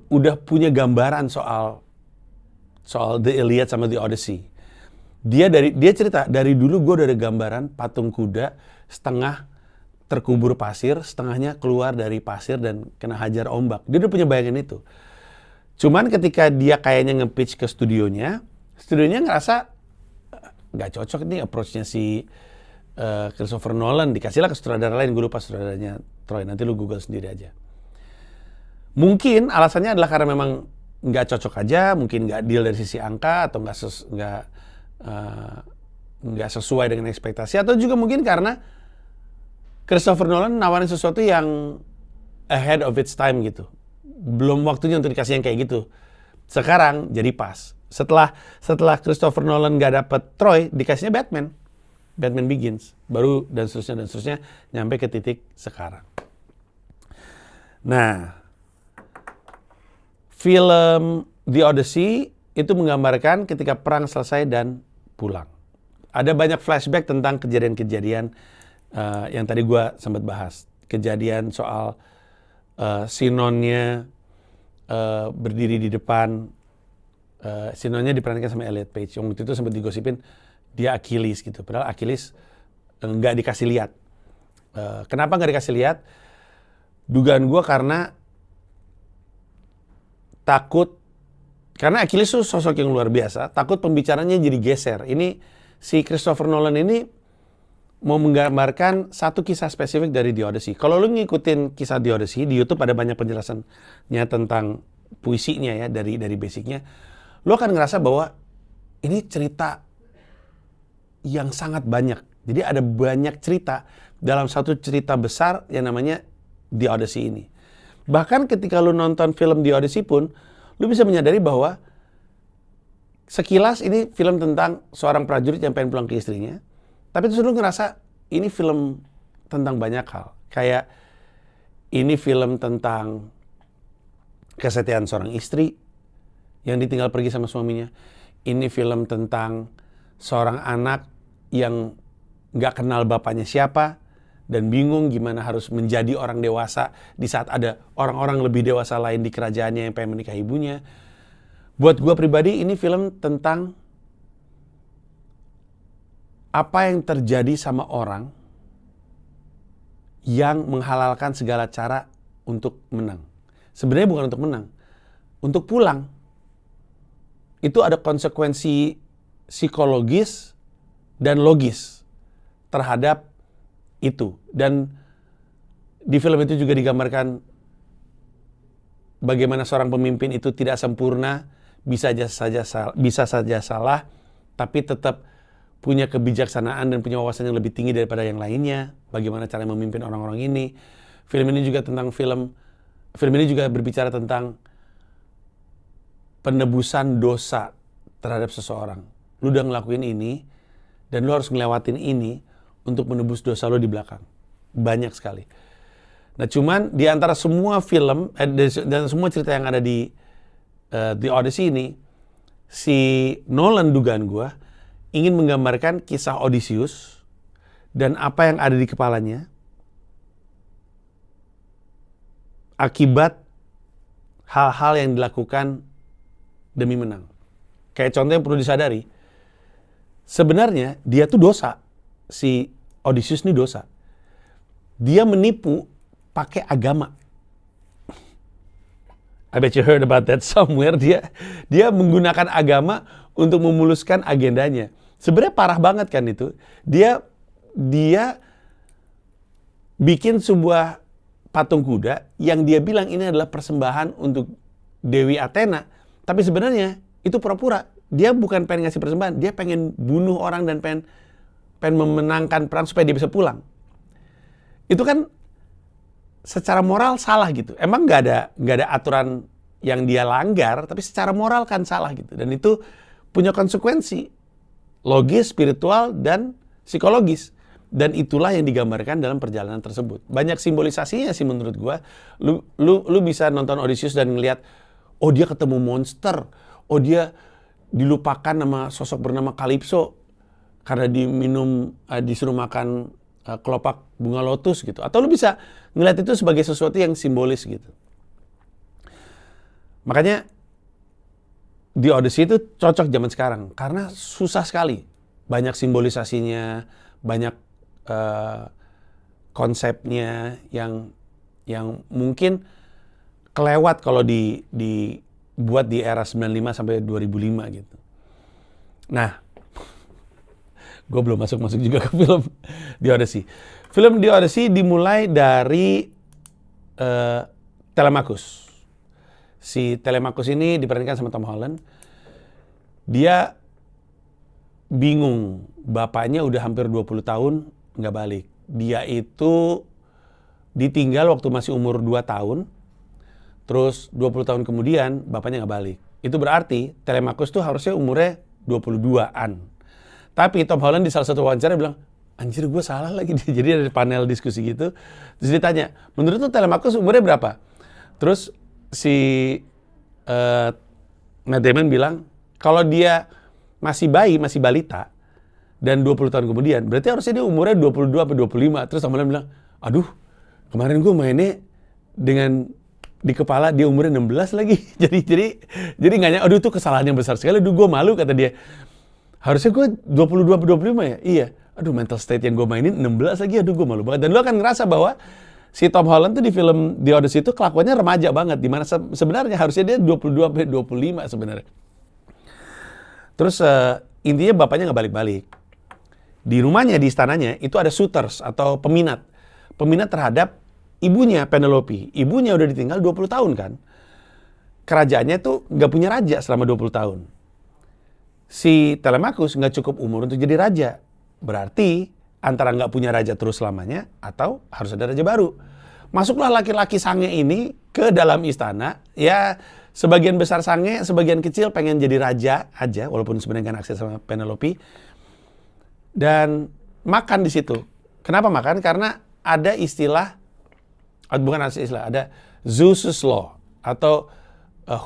udah punya gambaran soal The Iliad sama The Odyssey. Dia cerita, dari dulu gue udah ada gambaran patung kuda setengah terkubur pasir, setengahnya keluar dari pasir dan kena hajar ombak. Dia udah punya bayangan itu. Cuman ketika dia kayaknya nge-pitch ke studionya ngerasa nggak cocok nih approach-nya si Christopher Nolan. Dikasihlah ke sutradara lain, gue lupa sutradaranya Troy, nanti lu Google sendiri aja. Mungkin alasannya adalah karena memang nggak cocok aja, mungkin nggak deal dari sisi angka, atau nggak sesuai dengan ekspektasi, atau juga mungkin karena Christopher Nolan nawarin sesuatu yang ahead of its time gitu. Belum waktunya untuk dikasih yang kayak gitu. Sekarang jadi pas. Setelah Christopher Nolan nggak dapet Troy, dikasihnya Batman Begins. Baru dan seterusnya nyampe ke titik sekarang. Nah, film The Odyssey itu menggambarkan ketika perang selesai dan pulang. Ada banyak flashback tentang kejadian-kejadian yang tadi gue sempat bahas. Kejadian soal Sinonnya berdiri di depan. Sinonnya diperankan sama Elliot Page. Yang waktu itu sempat digosipin dia Achilles gitu. Padahal Achilles nggak dikasih lihat. Kenapa nggak dikasih lihat? Dugaan gue karena takut. Karena Achilles itu sosok yang luar biasa, takut pembicaranya jadi geser. Ini si Christopher Nolan ini mau menggambarkan satu kisah spesifik dari The Odyssey. Kalau lu ngikutin kisah The Odyssey, di YouTube ada banyak penjelasannya tentang puisinya ya, dari basicnya. Lu akan ngerasa bahwa ini cerita yang sangat banyak. Jadi ada banyak cerita dalam satu cerita besar yang namanya The Odyssey ini. Bahkan ketika lu nonton film The Odyssey pun, lu bisa menyadari bahwa sekilas ini film tentang seorang prajurit yang pengen pulang ke istrinya. Tapi terus lu ngerasa ini film tentang banyak hal. Kayak ini film tentang kesetiaan seorang istri yang ditinggal pergi sama suaminya. Ini film tentang seorang anak yang gak kenal bapaknya siapa dan bingung gimana harus menjadi orang dewasa di saat ada orang-orang lebih dewasa lain di kerajaannya yang pengen menikah ibunya. Buat gue pribadi ini film tentang apa yang terjadi sama orang yang menghalalkan segala cara untuk menang. Sebenarnya bukan untuk menang, untuk pulang. Itu ada konsekuensi psikologis dan logis terhadap itu. Dan di film itu juga digambarkan bagaimana seorang pemimpin itu tidak sempurna, bisa saja salah, tapi tetap punya kebijaksanaan dan punya wawasan yang lebih tinggi daripada yang lainnya. Bagaimana cara memimpin orang-orang ini. Film ini juga berbicara tentang penebusan dosa terhadap seseorang. Lu udah ngelakuin ini dan lu harus ngelewatin ini untuk menebus dosa lo di belakang. Banyak sekali. Nah cuman di antara semua film dan semua cerita yang ada di The Odyssey ini, si Nolan dugaan gue ingin menggambarkan kisah Odysseus dan apa yang ada di kepalanya akibat hal-hal yang dilakukan demi menang. Kayak contoh yang perlu disadari, sebenarnya dia tuh dosa. Si Odysseus ini dosa. Dia menipu pakai agama. I bet you heard about that somewhere. Dia menggunakan agama untuk memuluskan agendanya. Sebenarnya parah banget kan itu. Dia bikin sebuah patung kuda yang dia bilang ini adalah persembahan untuk Dewi Athena. Tapi sebenarnya itu pura-pura. Dia bukan pengen ngasih persembahan. Dia pengen bunuh orang dan pengen memenangkan perang supaya dia bisa pulang. Itu kan secara moral salah gitu. Emang nggak ada aturan yang dia langgar, tapi secara moral kan salah gitu. Dan itu punya konsekuensi logis, spiritual, dan psikologis. Dan itulah yang digambarkan dalam perjalanan tersebut. Banyak simbolisasinya sih menurut gua. Lu bisa nonton Odysseus dan ngelihat, oh dia ketemu monster, oh dia dilupakan nama sosok bernama Calypso karena disuruh makan kelopak bunga lotus gitu. Atau lu bisa ngeliat itu sebagai sesuatu yang simbolis gitu. Makanya The Odyssey itu cocok zaman sekarang karena susah sekali banyak simbolisasinya, banyak konsepnya yang mungkin kelewat kalau dibuat di era 95 sampai 2005 gitu. Nah, gue belum masuk juga ke film The Odyssey. Film The Odyssey dimulai dari Telemachus. Si Telemachus ini diperankan sama Tom Holland. Dia bingung, bapaknya udah hampir 20 tahun nggak balik. Dia itu ditinggal waktu masih umur 2 tahun, terus 20 tahun kemudian bapaknya nggak balik. Itu berarti Telemachus tuh harusnya umurnya 22-an. Tapi Tom Holland di salah satu wawancara bilang, anjir gue salah lagi. Jadi ada panel diskusi gitu. Terus ditanya, menurut lu Telemachus umurnya berapa? Terus si Matt Damon bilang, kalau dia masih bayi, masih balita, dan 20 tahun kemudian, berarti harusnya dia umurnya 22 atau 25. Terus Tom Holland bilang, aduh, kemarin gue mainnya dengan di kepala dia umurnya 16 lagi. jadi nggak nyangka, aduh itu kesalahan yang besar sekali. Aduh gue malu, kata dia. Harusnya gue 22 atau 25 ya? Iya. Aduh mental state yang gue mainin 16 lagi, aduh gue malu banget. Dan lu akan ngerasa bahwa si Tom Holland tuh di film The Odyssey itu kelakuannya remaja banget. Dimana sebenarnya harusnya dia 22 sampai 25 sebenarnya. Terus intinya bapaknya nggak balik-balik. Di rumahnya, di istananya, itu ada suitors atau peminat. Peminat terhadap ibunya, Penelope. Ibunya udah ditinggal 20 tahun kan. Kerajaannya tuh nggak punya raja selama 20 tahun. Si Telemachus nggak cukup umur untuk jadi raja. Berarti antara nggak punya raja terus selamanya atau harus ada raja baru. Masuklah laki-laki sange ini ke dalam istana. Ya sebagian besar sange, sebagian kecil pengen jadi raja aja, walaupun sebenarnya nggak akses sama Penelope. Dan makan di situ. Kenapa makan? Karena ada istilah, bukan istilah, ada Zeus' Law atau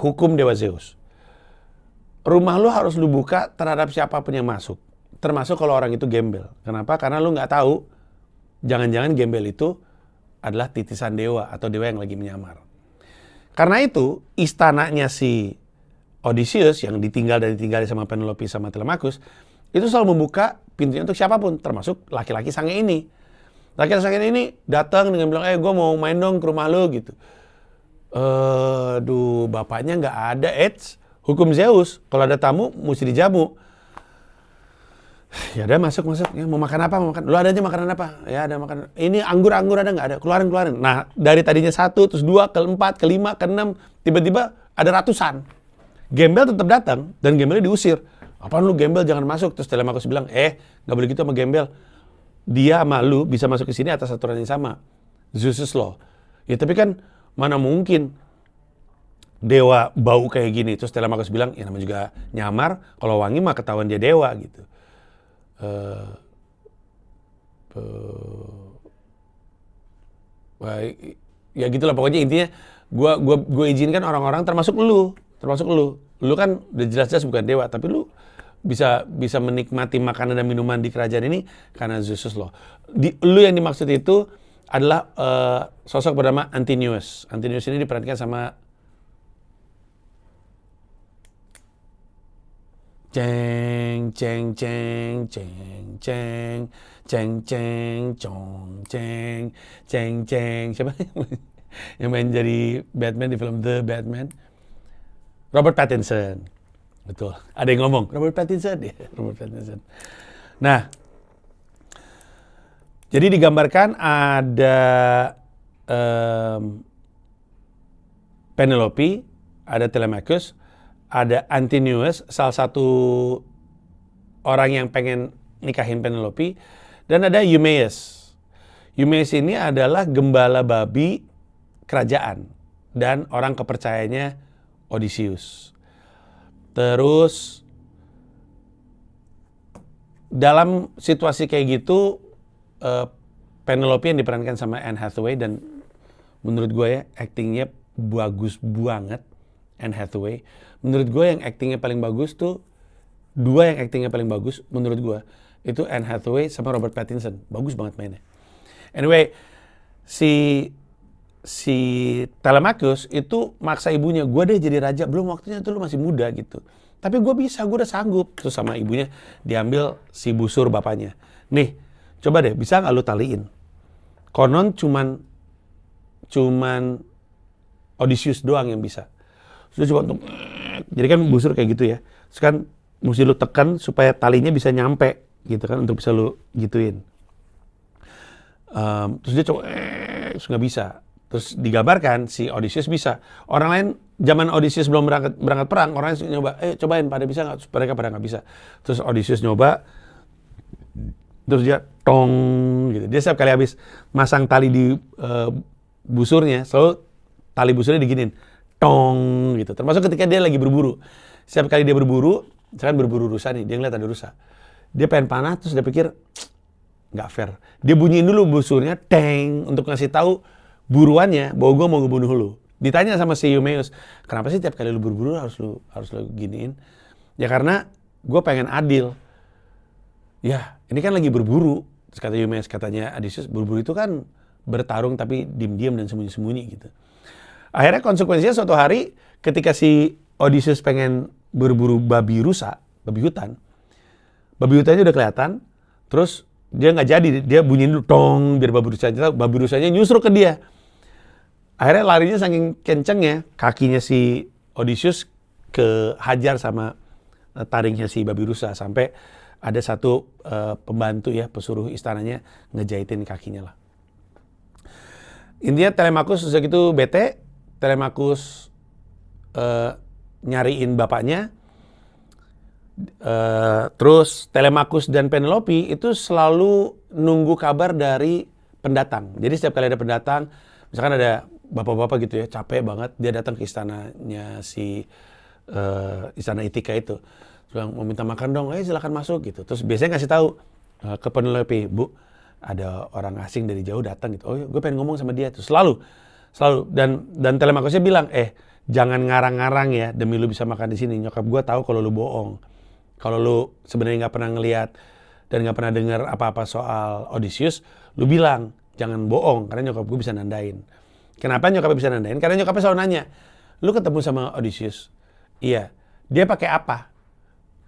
hukum Dewa Zeus. Rumah lu harus lu buka terhadap siapapun yang masuk. Termasuk kalau orang itu gembel. Kenapa? Karena lu nggak tahu, jangan-jangan gembel itu adalah titisan dewa atau dewa yang lagi menyamar. Karena itu, istananya si Odysseus yang ditinggali sama Penelope sama Telemachus, itu selalu membuka pintunya untuk siapapun, termasuk laki-laki sange ini. Laki-laki sange ini datang dengan bilang, gue mau main dong ke rumah lu gitu. Aduh, bapaknya nggak ada, hukum Zeus, kalau ada tamu mesti dijamu. Ya udah masuk. Ya, mau makan apa? Mau makan. Lu ada aja makanan apa? Ya ada makan. Ini anggur ada nggak ada? Keluarin. Nah dari tadinya 1, terus 2, ke 4, ke 5, ke 6, tiba-tiba ada ratusan. Gembel tetap datang dan gembelnya diusir. Apaan lu gembel, jangan masuk. Terus Telemachus bilang, nggak boleh gitu sama gembel. Dia sama lu bisa masuk ke sini atas aturan yang sama. Zeus' Law. Ya tapi kan mana mungkin dewa bau kayak gini. Terus Telemachus bilang, ya namanya juga nyamar, kalau wangi mah ketahuan dia dewa gitu. Ya gitulah pokoknya, intinya gue izinkan orang-orang termasuk lu kan udah jelas-jelas bukan dewa, tapi lu bisa menikmati makanan dan minuman di kerajaan ini karena Zeus' Law. Lu yang dimaksud itu adalah sosok bernama Antinous. Antinous ini diperhatikan sama ceng siapa yang main jadi Batman di film The Batman? Robert Pattinson. Betul. Ada yang ngomong Robert Pattinson ya, Robert Pattinson. Nah, jadi digambarkan ada Penelope, ada Telemachus, ada Antinous, salah satu orang yang pengen nikahin Penelope, dan ada Eumaeus. Eumaeus ini adalah gembala babi kerajaan dan orang kepercayaannya Odysseus. Terus dalam situasi kayak gitu, Penelope yang diperankan sama Anne Hathaway, dan menurut gue ya actingnya bagus banget. Anne Hathaway. Menurut gue yang actingnya paling bagus tuh, dua yang actingnya paling bagus menurut gue, itu Anne Hathaway sama Robert Pattinson. Bagus banget mainnya. Anyway, si Telemachus itu maksa ibunya, gue deh jadi raja, belum waktunya tuh lu masih muda gitu. Tapi gue bisa, gue udah sanggup. Terus sama ibunya diambil si busur bapaknya. Nih, coba deh, bisa nggak lu taliin? Konon cuman Odysseus doang yang bisa. Terus coba untuk, jadi kan busur kayak gitu ya. Terus kan mesti lu tekan supaya talinya bisa nyampe gitu kan, untuk bisa lu gituin. Terus dia coba, terus nggak bisa. Terus digambarkan si Odysseus bisa. Orang lain zaman Odysseus belum berangkat perang, orang lain nyoba, cobain pada bisa nggak? Mereka pada nggak bisa. Terus Odysseus nyoba, terus dia tong gitu. Dia setiap kali habis masang tali di busurnya, selalu tali busurnya diginin, tong gitu. Termasuk ketika dia lagi berburu. Setiap kali dia berburu, misalkan berburu rusa nih, dia ngeliat ada rusa. Dia pengen panah, terus dia pikir, nggak fair. Dia bunyiin dulu busurnya, teng, untuk ngasih tahu buruannya bahwa gue mau ngebunuh lu. Ditanya sama si Eumaeus, kenapa sih tiap kali lu berburu harus lu giniin? Ya karena gue pengen adil. Ya, ini kan lagi berburu. Terus kata Eumaeus, katanya Odysseus, berburu itu kan bertarung tapi diam-diam dan sembunyi-sembunyi gitu. Akhirnya konsekuensinya suatu hari ketika si Odysseus pengen berburu babi rusa, babi hutannya udah kelihatan, terus dia nggak jadi, dia bunyiin dulu tong biar babi rusanya nyusruk ke dia. Akhirnya larinya saking kencengnya, kakinya si Odysseus kehajar sama taringnya si babi rusa sampai ada satu pembantu ya, pesuruh istananya ngejahitin kakinya lah. Intinya Telemachus sejak itu bete, Telemachus nyariin bapaknya. Terus Telemachus dan Penelope itu selalu nunggu kabar dari pendatang. Jadi setiap kali ada pendatang, misalkan ada bapak-bapak gitu ya, capek banget, dia datang ke istananya si istana Ithaka itu. Terus mau minta makan dong, silakan masuk gitu. Terus biasanya ngasih tahu ke Penelope, Bu, ada orang asing dari jauh datang gitu. Oh, gue pengen ngomong sama dia. Terus selalu dan Telemachusnya bilang, jangan ngarang-ngarang ya demi lu bisa makan di sini. Nyokap gue tahu kalau lu bohong. Kalau lu sebenarnya nggak pernah ngelihat dan nggak pernah dengar apa-apa soal Odysseus, lu bilang jangan bohong karena nyokap gue bisa nandain. Kenapa nyokapnya bisa nandain? Karena nyokapnya selalu nanya, lu ketemu sama Odysseus? Iya. Dia pakai apa?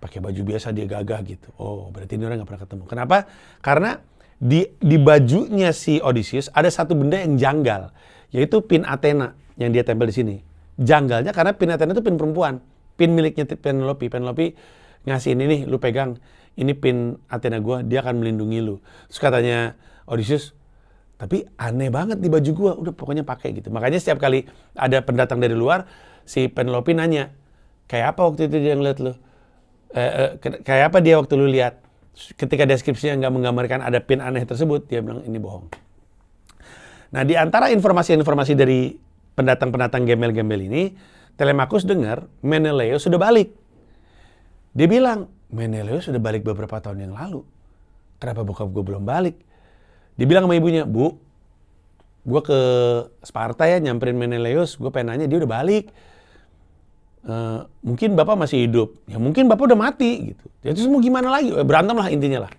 Pakai baju biasa, dia gagah gitu. Oh, berarti ini orang nggak pernah ketemu. Kenapa? Karena di bajunya si Odysseus ada satu benda yang janggal, yaitu pin Athena yang dia tempel di sini. Janggalnya karena pin Athena itu pin perempuan, pin miliknya Penelope. Penelope ngasih ini nih, lu pegang, ini pin Athena gue, dia akan melindungi lu. Terus katanya Odysseus, tapi aneh banget di baju gue, udah pokoknya pakai gitu. Makanya setiap kali ada pendatang dari luar, si Penelope nanya, kayak apa waktu itu dia ngeliat lu? Kayak apa dia waktu lu lihat? Ketika deskripsinya nggak menggambarkan ada pin aneh tersebut, dia bilang ini bohong. Nah, di antara informasi-informasi dari pendatang-pendatang gembel-gembel ini, Telemachus dengar Menelaus sudah balik. Dia bilang, Menelaus sudah balik beberapa tahun yang lalu. Kenapa bokap gue belum balik? Dia bilang sama ibunya, Bu, gue ke Sparta ya, nyamperin Menelaus, gue pengen nanya dia udah balik. Mungkin bapak masih hidup, ya mungkin bapak udah mati gitu. Ya terus mau gimana lagi? Berantem lah intinya lah.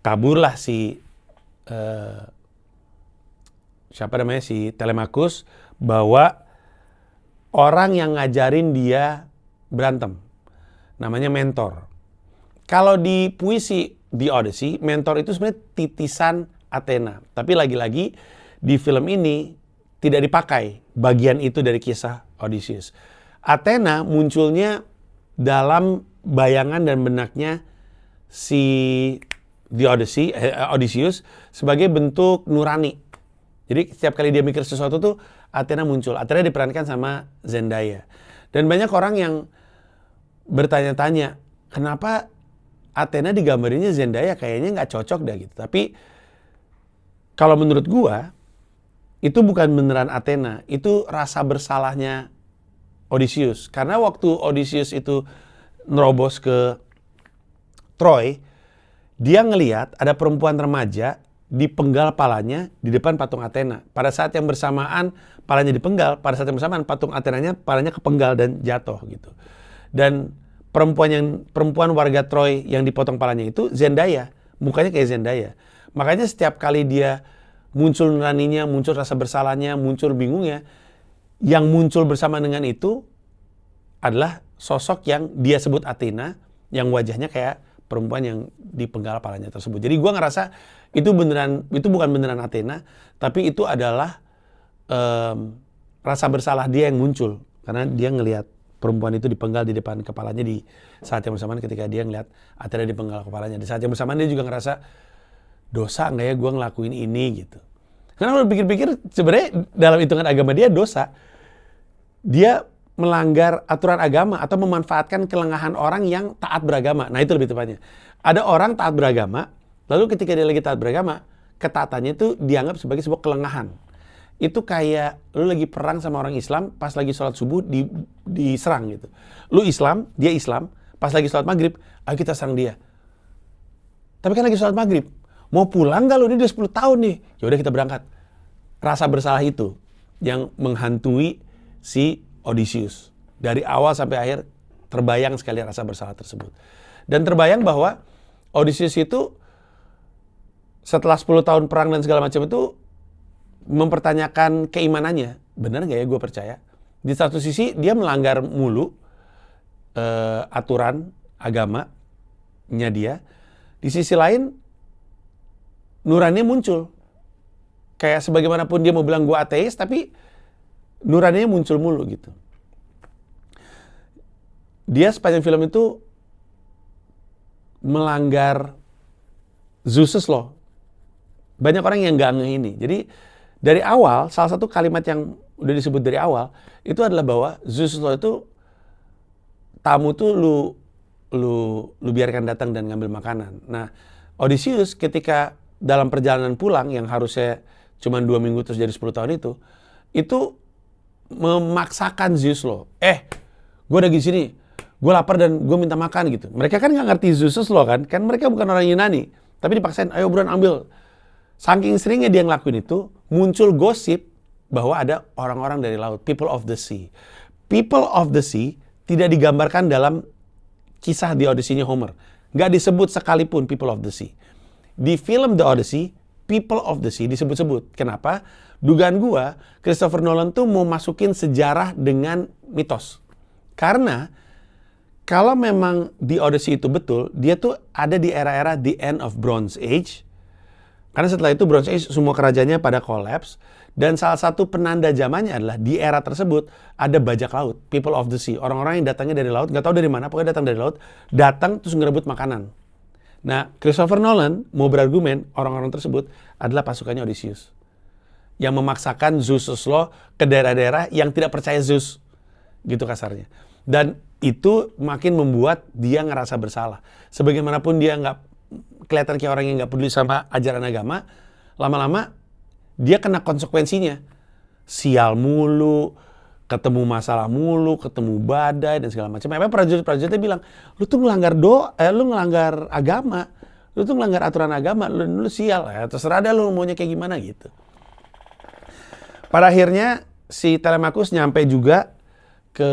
Kaburlah si si Telemachus bawa orang yang ngajarin dia berantem. Namanya mentor. Kalau di puisi The Odyssey, mentor itu sebenarnya titisan Athena. Tapi lagi-lagi di film ini tidak dipakai bagian itu dari kisah Odysseus. Athena munculnya dalam bayangan dan benaknya si The Odyssey, Odysseus sebagai bentuk nurani. Jadi setiap kali dia mikir sesuatu tuh Athena muncul. Athena diperankan sama Zendaya. Dan banyak orang yang bertanya-tanya, kenapa Athena digambarinnya Zendaya kayaknya nggak cocok dah gitu. Tapi kalau menurut gua itu bukan beneran Athena, itu rasa bersalahnya Odysseus. Karena waktu Odysseus itu nerobos ke Troy, dia ngelihat ada perempuan remaja dipenggal palanya di depan patung Athena. Pada saat yang bersamaan palanya dipenggal, pada saat yang bersamaan patung Athenanya palanya kepenggal dan jatuh gitu. Dan perempuan warga Troy yang dipotong palanya itu Zendaya, mukanya kayak Zendaya. Makanya setiap kali dia muncul nuraninya, muncul rasa bersalahnya, muncul bingungnya, yang muncul bersama dengan itu adalah sosok yang dia sebut Athena, yang wajahnya kayak perempuan yang dipenggal kepalanya tersebut. Jadi gue ngerasa itu bukan beneran Athena, tapi itu adalah rasa bersalah dia yang muncul karena dia ngelihat perempuan itu dipenggal di depan kepalanya di saat yang bersamaan ketika dia ngelihat Athena dipenggal kepalanya. Di saat yang bersamaan dia juga ngerasa dosa nggak ya gue ngelakuin ini gitu. Karena kalau pikir-pikir sebenarnya dalam hitungan agama dia dosa. Dia melanggar aturan agama atau memanfaatkan kelengahan orang yang taat beragama. Nah itu lebih tepatnya. Ada orang taat beragama, lalu ketika dia lagi taat beragama, ketaatannya itu dianggap sebagai sebuah kelengahan. Itu kayak lu lagi perang sama orang Islam, pas lagi sholat subuh diserang gitu. Lu Islam, dia Islam, pas lagi sholat maghrib, ayo kita serang dia. Tapi kan lagi sholat maghrib, mau pulang gak lu? Ini udah 10 tahun nih. Yaudah kita berangkat. Rasa bersalah itu yang menghantui si Odysseus. Dari awal sampai akhir terbayang sekali rasa bersalah tersebut. Dan terbayang bahwa Odysseus itu setelah 10 tahun perang dan segala macam itu mempertanyakan keimanannya. Benar gak ya gue percaya? Di satu sisi dia melanggar mulu aturan agamanya dia. Di sisi lain nuraninya muncul. Kayak sebagaimanapun dia mau bilang gue ateis, tapi nuraninya muncul mulu gitu. Dia sepanjang film itu melanggar Zeus Law. Banyak orang yang nggak ngeh ini. Jadi dari awal, salah satu kalimat yang udah disebut dari awal itu adalah bahwa Zeus Law itu tamu tuh lu biarkan datang dan ngambil makanan. Nah, Odysseus ketika dalam perjalanan pulang yang harusnya cuma 2 minggu terus jadi 10 tahun itu memaksakan Zeus Law. Gue lagi di sini, gue lapar dan gue minta makan gitu. Mereka kan nggak ngerti Zeus Law kan mereka bukan orang Yunani. Tapi dipaksain, ayo buruan ambil. Saking seringnya dia ngelakuin itu, muncul gosip bahwa ada orang-orang dari laut, people of the sea. People of the sea tidak digambarkan dalam kisah The Odyssey-nya Homer. Nggak disebut sekalipun people of the sea. Di film The Odyssey, people of the sea disebut-sebut. Kenapa? Dugaan gua, Christopher Nolan tuh mau masukin sejarah dengan mitos. Karena kalau memang The Odyssey itu betul, dia tuh ada di era-era the end of Bronze Age. Karena setelah itu Bronze Age semua kerajaannya pada collapse. Dan salah satu penanda zamannya adalah di era tersebut ada bajak laut, people of the sea. Orang-orang yang datangnya dari laut, nggak tahu dari mana, pokoknya datang dari laut, datang terus ngerebut makanan. Nah, Christopher Nolan mau berargumen orang-orang tersebut adalah pasukannya Odysseus. Yang memaksakan Zeus Law ke daerah-daerah yang tidak percaya Zeus. Gitu kasarnya. Dan itu makin membuat dia ngerasa bersalah. Sebagaimanapun dia nggak kelihatan kayak orang yang nggak peduli sama ajaran agama, lama-lama dia kena konsekuensinya. Sial mulu, ketemu masalah mulu, ketemu badai dan segala macam. Memang prajurit-prajuritnya bilang, lu tuh lu ngelanggar agama, lu tuh ngelanggar aturan agama, lu sial. Terserah dah lu maunya kayak gimana gitu. Pada akhirnya si Telemachus nyampe juga ke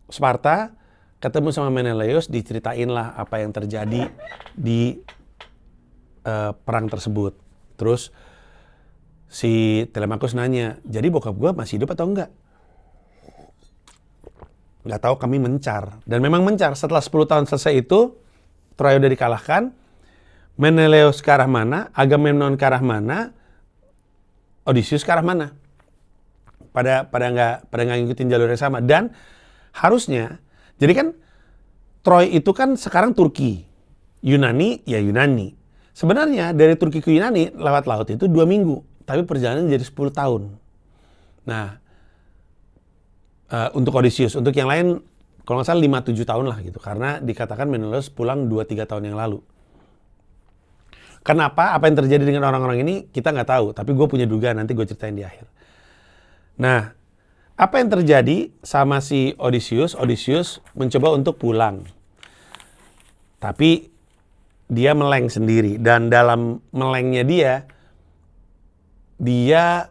Sparta, ketemu sama Menelaus, diceritain lah apa yang terjadi di perang tersebut. Terus si Telemachus nanya, jadi bokap gue masih hidup atau enggak? Nggak tahu, kami mencar. Dan memang mencar. Setelah 10 tahun selesai itu, Troy udah dikalahkan. Menelaus ke arah mana? Agamemnon ke arah mana? Odysseus ke arah mana? Pada nggak ngikutin jalur yang sama. Dan harusnya, jadi kan Troy itu kan sekarang Turki. Yunani, ya Yunani. Sebenarnya dari Turki ke Yunani lewat laut itu 2 minggu. Tapi perjalanan jadi 10 tahun. Nah, untuk Odysseus, untuk yang lain kalau nggak salah 5-7 tahun lah gitu. Karena dikatakan Menelaus pulang 2-3 tahun yang lalu. Kenapa? Apa yang terjadi dengan orang-orang ini kita nggak tahu. Tapi gue punya dugaan, nanti gue ceritain di akhir. Nah, apa yang terjadi sama si Odysseus? Odysseus mencoba untuk pulang. Tapi dia meleng sendiri. Dan dalam melengnya dia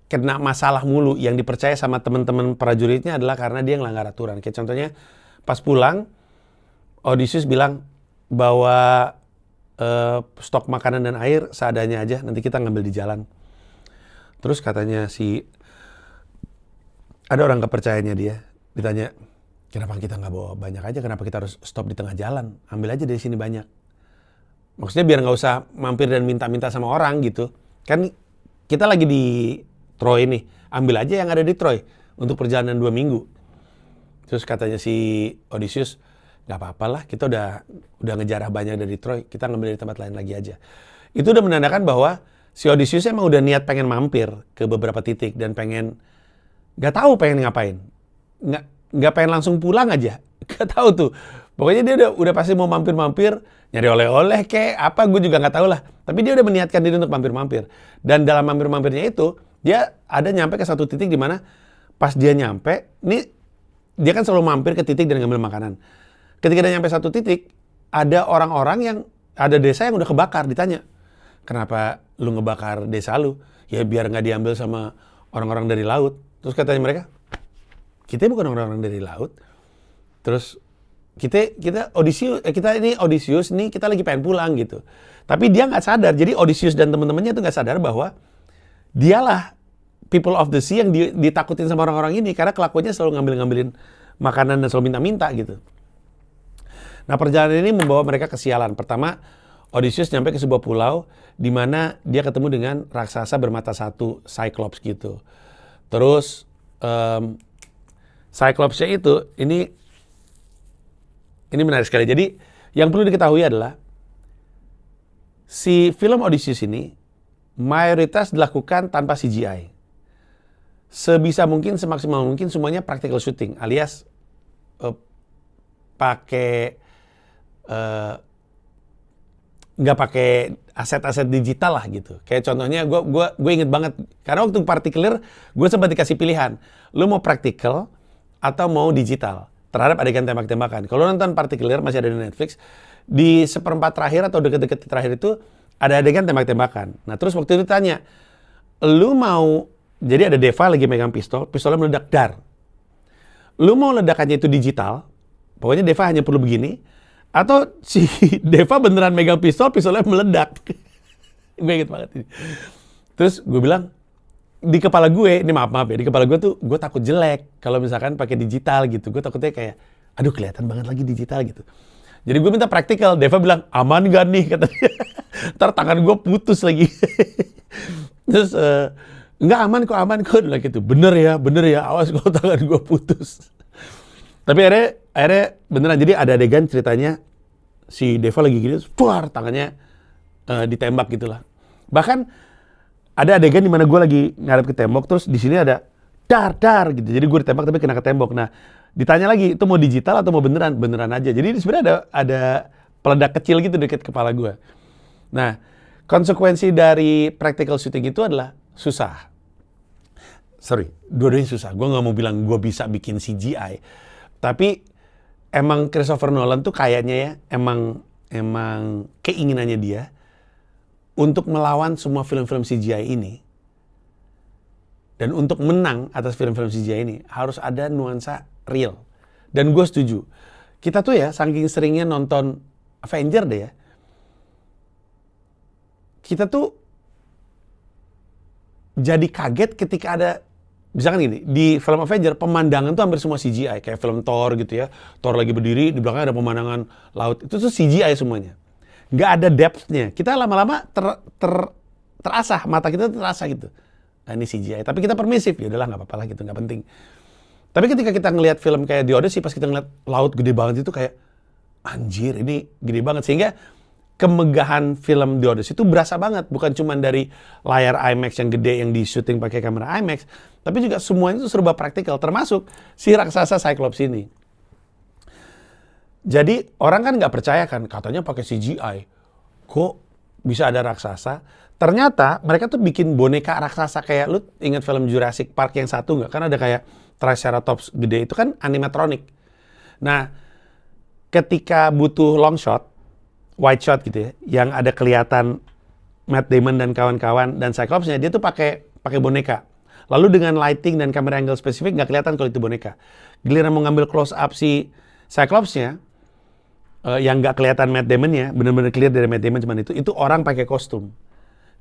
kena masalah mulu. Yang dipercaya sama teman-teman prajuritnya adalah karena dia ngelanggar aturan. Kayak contohnya pas pulang, Odysseus bilang bawa stok makanan dan air seadanya aja. Nanti kita ngambil di jalan. Terus katanya si Ada orang kepercayaannya dia, ditanya, kenapa kita nggak bawa banyak aja, kenapa kita harus stop di tengah jalan, ambil aja dari sini banyak. Maksudnya biar nggak usah mampir dan minta-minta sama orang gitu. Kan kita lagi di Troy nih, ambil aja yang ada di Troy untuk perjalanan 2 minggu. Terus katanya si Odysseus, nggak apa-apa lah, kita udah ngejarah banyak dari Troy, kita ngambil dari tempat lain lagi aja. Itu udah menandakan bahwa si Odysseus emang udah niat pengen mampir ke beberapa titik dan pengen, nggak tahu pengen ngapain, nggak pengen langsung pulang aja, nggak tahu tuh. Pokoknya dia udah pasti mau mampir-mampir, nyari oleh-oleh kek, apa gue juga nggak tahu lah. Tapi dia udah meniatkan diri untuk mampir-mampir. Dan dalam mampir-mampirnya itu, dia ada nyampe ke satu titik di mana pas dia nyampe, ini dia kan selalu mampir ke titik dan ngambil makanan. Ketika dia nyampe satu titik, ada orang-orang yang, ada desa yang udah kebakar, ditanya, kenapa lu ngebakar desa lu? Ya biar nggak diambil sama orang-orang dari laut. Terus katanya mereka, kita bukan orang-orang dari laut. Terus kita ini Odysseus nih, kita lagi pengen pulang gitu. Tapi dia nggak sadar. Jadi Odysseus dan teman-temannya itu nggak sadar bahwa dialah people of the sea yang ditakutin sama orang-orang ini karena kelakuannya selalu ngambilin makanan dan selalu minta-minta gitu. Nah, perjalanan ini membawa mereka ke sialan. Pertama, Odysseus nyampe ke sebuah pulau di mana dia ketemu dengan raksasa bermata satu, Cyclops gitu. Terus Cyclopsnya itu ini menarik sekali. Jadi yang perlu diketahui adalah si film Odysseus ini mayoritas dilakukan tanpa CGI. Sebisa mungkin, semaksimal mungkin semuanya practical shooting, alias nggak pakai aset-aset digital lah gitu. Kayak contohnya gue inget banget karena waktu Particular gue sempat dikasih pilihan, lu mau practical atau mau digital terhadap adegan tembak-tembakan. Kalau nonton Particular masih ada di Netflix, di seperempat terakhir atau deket-deket terakhir itu ada adegan tembak-tembakan. Nah terus waktu itu tanya, lu mau, jadi ada Deva lagi megang pistolnya meledak, dar. Lu mau ledakannya itu digital, pokoknya Deva hanya perlu begini, atau si Deva beneran megang pistolnya meledak. Gue inget banget ini. Terus gue bilang, di kepala gue, ini maaf ya, di kepala gue tuh gue takut jelek kalau misalkan pakai digital gitu. Gue takutnya kayak, aduh kelihatan banget lagi digital gitu. Jadi gue minta praktikal. Deva bilang, aman gak nih? Kata dia. Ntar tangan gue putus lagi. Terus, enggak aman kok. Dia gitu. Bener ya, awas kalau tangan gue putus. Tapi akhirnya beneran. Jadi ada adegan ceritanya, si Deva lagi gini, tangannya ditembak gitulah. Bahkan, ada adegan di mana gue lagi ngadep ke tembok, terus di sini ada dar gitu. Jadi gue ditembak tapi kena ke tembok. Nah, ditanya lagi itu mau digital atau mau beneran? Beneran aja. Jadi sebenarnya ada peledak kecil gitu dekat kepala gue. Nah, konsekuensi dari practical shooting itu adalah susah. Dua-duanya susah. Gue nggak mau bilang gue bisa bikin CGI, tapi emang Christopher Nolan tuh kayaknya ya emang keinginannya dia untuk melawan semua film-film CGI ini, dan untuk menang atas film-film CGI ini harus ada nuansa real. Dan gue setuju. Kita tuh ya saking seringnya nonton Avenger deh ya, kita tuh jadi kaget ketika ada, misalkan gini, di film Avenger pemandangan tuh hampir semua CGI, kayak film Thor gitu ya. Thor lagi berdiri, di belakangnya ada pemandangan laut, itu tuh CGI semuanya. Nggak ada depth-nya. Kita lama-lama terasah, mata kita terasa gitu. Nah ini CGI. Tapi kita permisif, ya udahlah nggak apa-apa lah gitu, nggak penting. Tapi ketika kita ngelihat film kayak The Odyssey, pas kita ngeliat laut gede banget itu kayak, anjir ini gede banget. Sehingga kemegahan film The Odyssey itu berasa banget. Bukan cuma dari layar IMAX yang gede yang di syuting pakai kamera IMAX, tapi juga semuanya itu serba praktikal, termasuk si raksasa Cyclops ini. Jadi orang kan nggak percaya kan, katanya pakai CGI, kok bisa ada raksasa? Ternyata mereka tuh bikin boneka raksasa kayak, lu ingat film Jurassic Park yang satu nggak? Kan ada kayak Triceratops gede, itu kan animatronic. Nah, ketika butuh long shot, wide shot gitu ya, yang ada kelihatan Matt Damon dan kawan-kawan dan Cyclopsnya, dia tuh pakai boneka. Lalu dengan lighting dan camera angle spesifik nggak kelihatan kalau itu boneka. Giliran mau ngambil close up si Cyclopsnya, yang nggak kelihatan Matt Damon-nya, benar-benar clear dari Matt Damon cuman itu orang pakai kostum.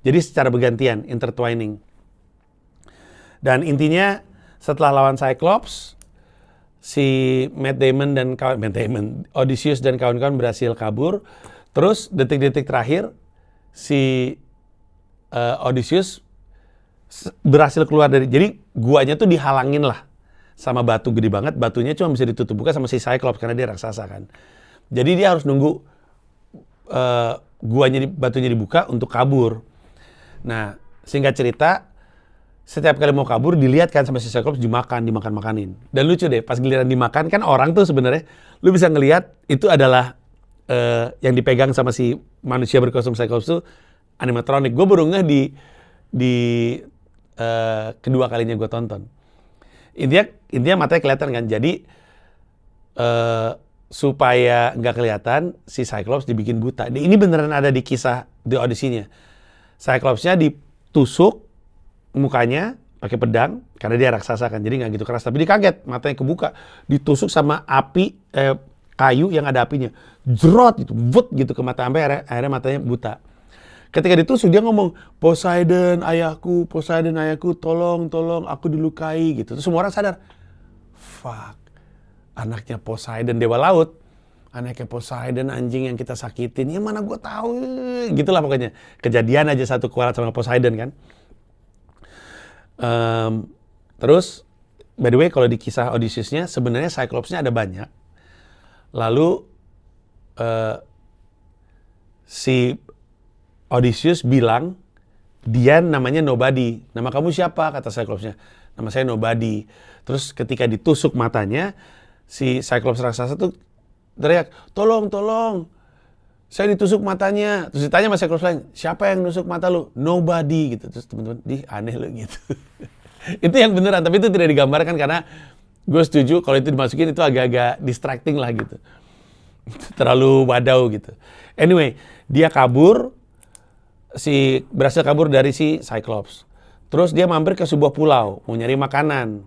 Jadi secara bergantian, intertwining. Dan intinya Setelah lawan Cyclops, si Odysseus dan kawan-kawan berhasil kabur. Terus detik-detik terakhir si Odysseus berhasil keluar dari, jadi guanya tuh dihalangin lah sama batu gede banget. Batunya cuma bisa ditutup buka sama si Cyclops karena dia raksasa kan. Jadi dia harus nunggu batunya dibuka untuk kabur. Nah, singkat cerita, setiap kali mau kabur dilihat kan sama si Cyclops dimakan-makanin. Dan lucu deh, pas giliran dimakan kan orang tuh sebenarnya lu bisa ngelihat itu adalah yang dipegang sama si manusia berkostum Cyclops tuh animatronik. Gue baru ngeh di kedua kalinya gue tonton. Intinya matanya kelihatan kan. Jadi supaya nggak kelihatan, si Cyclops dibikin buta. Ini beneran ada di kisah The Odyssey-nya. Cyclops-nya ditusuk mukanya pakai pedang karena dia raksasa kan, jadi nggak gitu keras. Tapi dia kaget, matanya kebuka, ditusuk sama api kayu yang ada apinya, jerot gitu, vut gitu ke mata, sampai akhirnya matanya buta. Ketika ditusuk dia ngomong, Poseidon ayahku, tolong aku dilukai gitu. Terus semua orang sadar, fuck, anaknya Poseidon, dewa laut, anaknya Poseidon, anjing yang kita sakitin, ya mana gue tahu, gitulah pokoknya. Kejadian aja satu kualat sama Poseidon kan. Terus, by the way, kalau di kisah Odysseus-nya sebenarnya Cyclops-nya ada banyak. Lalu si Odysseus bilang dia namanya Nobody. Nama kamu siapa? Kata Cyclops-nya. Nama saya Nobody. Terus ketika ditusuk matanya, si Cyclops raksasa tuh teriak, tolong, saya ditusuk matanya. Terus ditanya sama Cyclops lain, siapa yang nusuk mata lu? Nobody gitu. Terus teman-teman, aneh lu gitu. Itu yang beneran, tapi itu tidak digambarkan karena gue setuju kalau itu dimasukin itu agak-agak distracting lah gitu. Terlalu wadau gitu. Anyway, dia berhasil kabur dari si Cyclops. Terus dia mampir ke sebuah pulau, mau nyari makanan.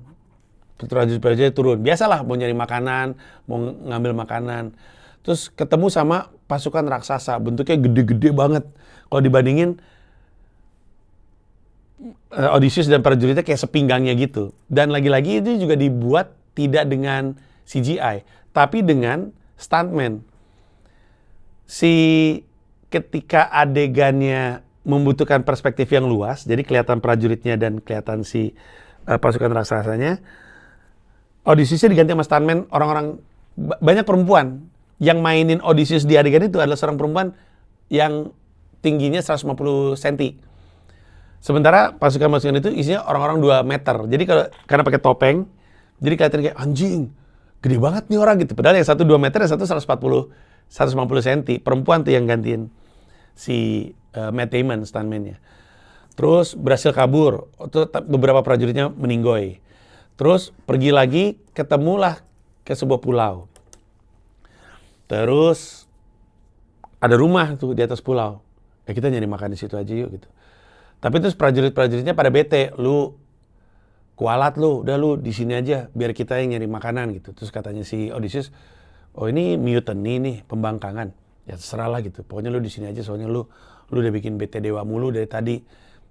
Prajurit-prajurit turun. Biasalah mau nyari makanan, mau ngambil makanan. Terus ketemu sama pasukan raksasa, bentuknya gede-gede banget. Kalau dibandingin Odysseus dan prajuritnya kayak sepinggangnya gitu. Dan lagi-lagi itu juga dibuat tidak dengan CGI, tapi dengan stuntman. Ketika adegannya membutuhkan perspektif yang luas, jadi kelihatan prajuritnya dan kelihatan si pasukan raksasanya, Odysseus diganti sama stuntman, banyak perempuan. Yang mainin Odysseus di adegan itu adalah seorang perempuan yang tingginya 150 cm. Sementara pasukan-pasukan itu isinya orang-orang 2 meter. Jadi karena pakai topeng, jadi kelihatan kayak anjing, gede banget nih orang gitu. Padahal yang satu 2 meter, yang satu 150 cm. Perempuan tuh yang gantiin si Matt Damon, stuntman-nya. Terus berhasil kabur. Beberapa prajuritnya meninggoy. Terus pergi lagi, ketemulah ke sebuah pulau. Terus ada rumah tuh di atas pulau. Kita nyari makan di situ aja yuk gitu. Tapi terus prajurit-prajuritnya pada bete, lu kualat lu, udah lu di sini aja biar kita yang nyari makanan gitu. Terus katanya si Odysseus, oh ini mutiny nih, pembangkangan. Ya terserah lah gitu. Pokoknya lu di sini aja soalnya lu udah bikin bete dewa mulu dari tadi.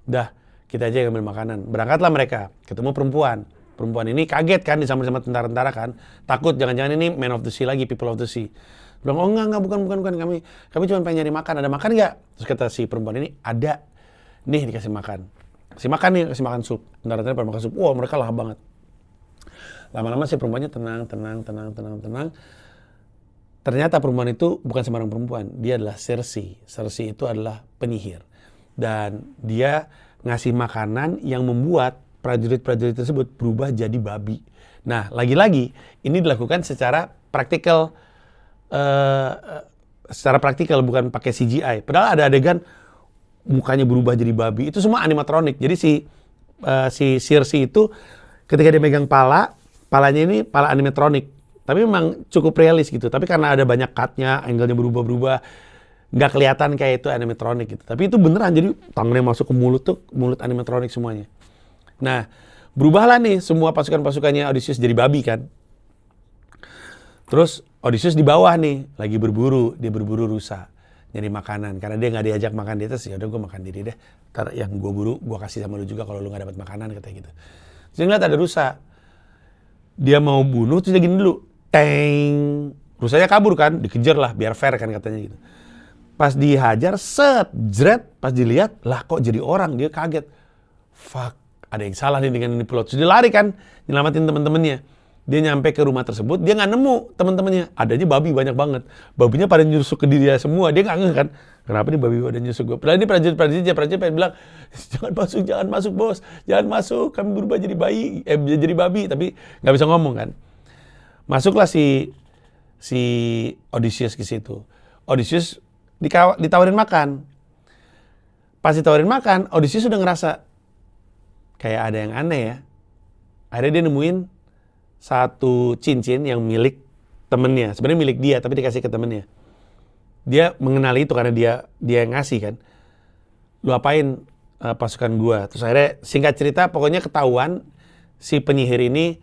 Udah, kita aja yang ambil makanan. Berangkatlah mereka, ketemu perempuan. Perempuan ini kaget kan disambut sama tentara-tentara kan. Takut jangan-jangan ini man of the sea lagi, people of the sea. Bilang, oh enggak, bukan. Kami cuma pengen nyari makan. Ada makan nggak? Terus kata si perempuan ini, ada. Nih dikasih makan. Kasih makan sup. Tentara-tentara pada makan sup. Wah, mereka lahap banget. Lama-lama si perempuannya tenang. Ternyata perempuan itu bukan sembarang perempuan. Dia adalah Circe. Circe itu adalah penyihir. Dan dia ngasih makanan yang membuat prajurit-prajurit tersebut berubah jadi babi. Nah, lagi-lagi ini dilakukan secara praktikal. Secara praktikal, bukan pakai CGI. Padahal ada adegan mukanya berubah jadi babi. Itu semua animatronik. Jadi si Circe itu ketika dia megang palanya ini pala animatronik. Tapi memang cukup realis gitu. Tapi karena ada banyak cut-nya, angle-nya berubah-berubah, nggak kelihatan kayak itu animatronik gitu. Tapi itu beneran. Jadi tangannya masuk ke mulut tuh, mulut animatronik semuanya. Nah, berubahlah nih semua pasukan-pasukannya Odysseus jadi babi kan. Terus Odysseus di bawah nih, lagi berburu. Dia berburu rusa, nyari makanan. Karena dia nggak diajak makan di atas, ya udah gue makan diri deh. Ntar yang gue buru, gue kasih sama lu juga kalau lu nggak dapat makanan, katanya gitu. Terus dia ngeliat ada rusa. Dia mau bunuh, terus dia gini dulu. Teng. Rusanya kabur kan, dikejar lah, biar fair kan katanya gitu. Pas dihajar, set, jret, pas dilihat, lah kok jadi orang, dia kaget. Fuck, ada yang salah nih dengan ini pilot. Terus dia lari kan, nyelamatin temen-temennya. Dia nyampe ke rumah tersebut, dia nggak nemu temen-temennya. Adanya babi banyak banget. Babinya pada nyusuk ke dia semua, dia nggak ngeh kan. Kenapa nih babi pada nyusuk gue? Padahal ini prajurit pengen bilang, jangan masuk bos, jangan masuk, kami berubah jadi jadi babi. Tapi nggak bisa ngomong kan. Masuklah si Odysseus ke situ. Odysseus ditawarin makan. Pas ditawarin makan, Odysseus sudah ngerasa kayak ada yang aneh ya. Akhirnya dia nemuin satu cincin yang milik temennya. Sebenarnya milik dia, tapi dikasih ke temennya. Dia mengenali itu karena dia yang ngasih kan. Lu apain pasukan gua? Terus akhirnya singkat cerita pokoknya ketahuan si penyihir ini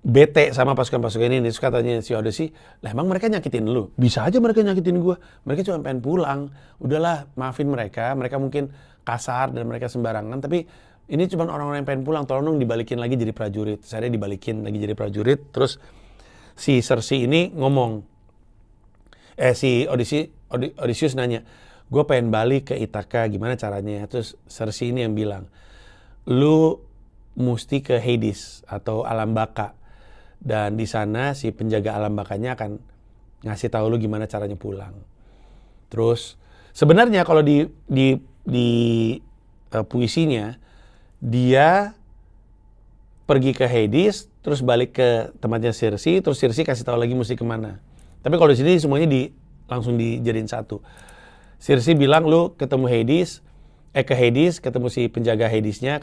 bete sama pasukan-pasukan ini. Terus katanya si Odysseus, lah emang mereka nyakitin lu? Bisa aja mereka nyakitin gua. Mereka cuma pengen pulang. Udahlah, maafin mereka. Mereka mungkin kasar dan mereka sembarangan. Tapi ini cuma orang-orang yang pengen pulang. Tolong dong dibalikin lagi jadi prajurit. Saya dibalikin lagi jadi prajurit. Terus si Cersei ini ngomong. Si Odysseus nanya, gue pengen balik ke Ithaka, gimana caranya? Terus Cersei ini yang bilang, lu mesti ke Hades atau alam baka. Dan di sana si penjaga alam bakanya akan ngasih tahu lu gimana caranya pulang. Terus sebenarnya kalau di puisinya dia pergi ke Hades, terus balik ke tempatnya Cersei, terus Cersei kasih tahu lagi mesti kemana. Tapi kalau di sini semuanya langsung dijadiin satu. Cersei bilang lu ketemu Hades, ke Hades, ketemu si penjaga Hadesnya,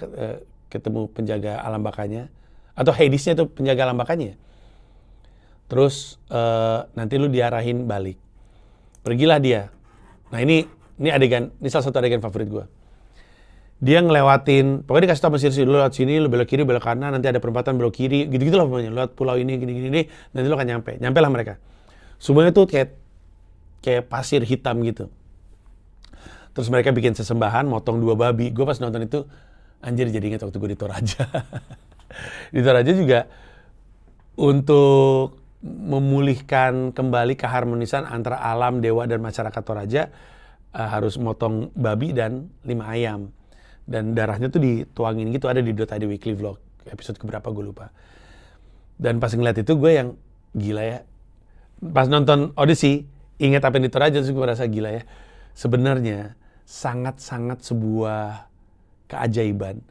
ketemu penjaga alam bakanya, atau Hadesnya itu penjaga alam bakanya. Terus nanti lu diarahin balik. Pergilah dia. Nah ini salah satu adegan favorit gue. Dia ngelewatin, pokoknya dikasih tahu sama Cersei, lu lewat sini, lu belok kiri, belok kanan, nanti ada perempatan belok kiri, gitu-gitu lah pokoknya. Lewat pulau ini, gini-gini, nanti lu akan nyampe lah mereka. Semuanya tuh kayak pasir hitam gitu. Terus mereka bikin sesembahan, motong 2 babi. Gue pas nonton itu, anjir jadi ingat waktu gue di Toraja. Di Toraja juga untuk memulihkan kembali keharmonisan antara alam, dewa, dan masyarakat Toraja, harus motong babi dan 5 ayam. Dan darahnya tuh dituangin gitu, ada di .id weekly vlog, episode keberapa gue lupa. Dan pas ngeliat itu gue yang gila ya. Pas nonton Odyssey, ingat apa yang di Toraja, terus gue merasa gila ya. Sebenarnya sangat-sangat sebuah keajaiban.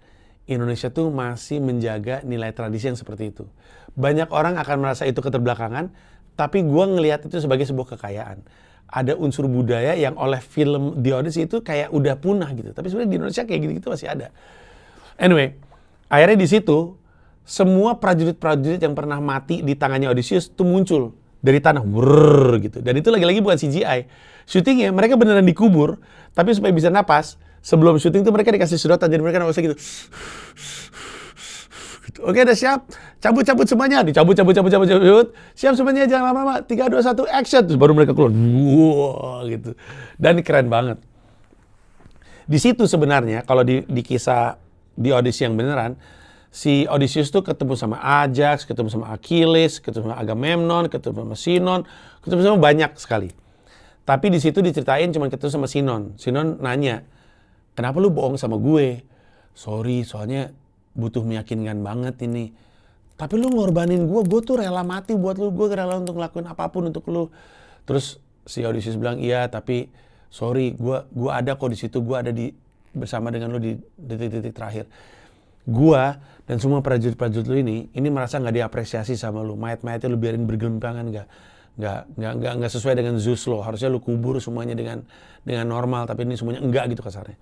Indonesia tuh masih menjaga nilai tradisi yang seperti itu. Banyak orang akan merasa itu keterbelakangan, tapi gue ngelihat itu sebagai sebuah kekayaan. Ada unsur budaya yang oleh film The Odyssey itu kayak udah punah gitu. Tapi sebenarnya di Indonesia kayak gitu-gitu masih ada. Anyway, akhirnya di situ semua prajurit-prajurit yang pernah mati di tangannya Odysseus tuh muncul dari tanah, gitu. Dan itu lagi-lagi bukan CGI. Syutingnya mereka beneran dikubur, tapi supaya bisa napas, sebelum syuting tuh mereka dikasih sedotan, jadi mereka nafasnya gitu. Oke, udah siap? Cabut semuanya. Dicabut. Siap semuanya, jangan lama-lama. 3, 2, 1, action. Terus baru mereka keluar. Wow, gitu. Dan keren banget. Di situ sebenarnya, kalau di kisah di Odyssey yang beneran, si Odysseus tuh ketemu sama Ajax, ketemu sama Achilles, ketemu sama Agamemnon, ketemu sama Sinon, ketemu sama banyak sekali. Tapi di situ diceritain cuma ketemu sama Sinon. Sinon nanya, kenapa lu bohong sama gue? Sorry, soalnya butuh meyakinkan banget ini. Tapi lu ngorbanin gue tuh rela mati buat lu, gue rela untuk ngelakuin apapun untuk lu. Terus si Odysseus bilang, iya tapi sorry, gue ada kok di situ, gue ada bersama dengan lu di detik-detik terakhir. Gua dan semua prajurit-prajurit lu ini merasa nggak diapresiasi sama lu. Mayat-mayatnya lu biarin bergelimpangan, nggak sesuai dengan Zeus lo. Harusnya lu kubur semuanya dengan normal, tapi ini semuanya enggak gitu kasarnya.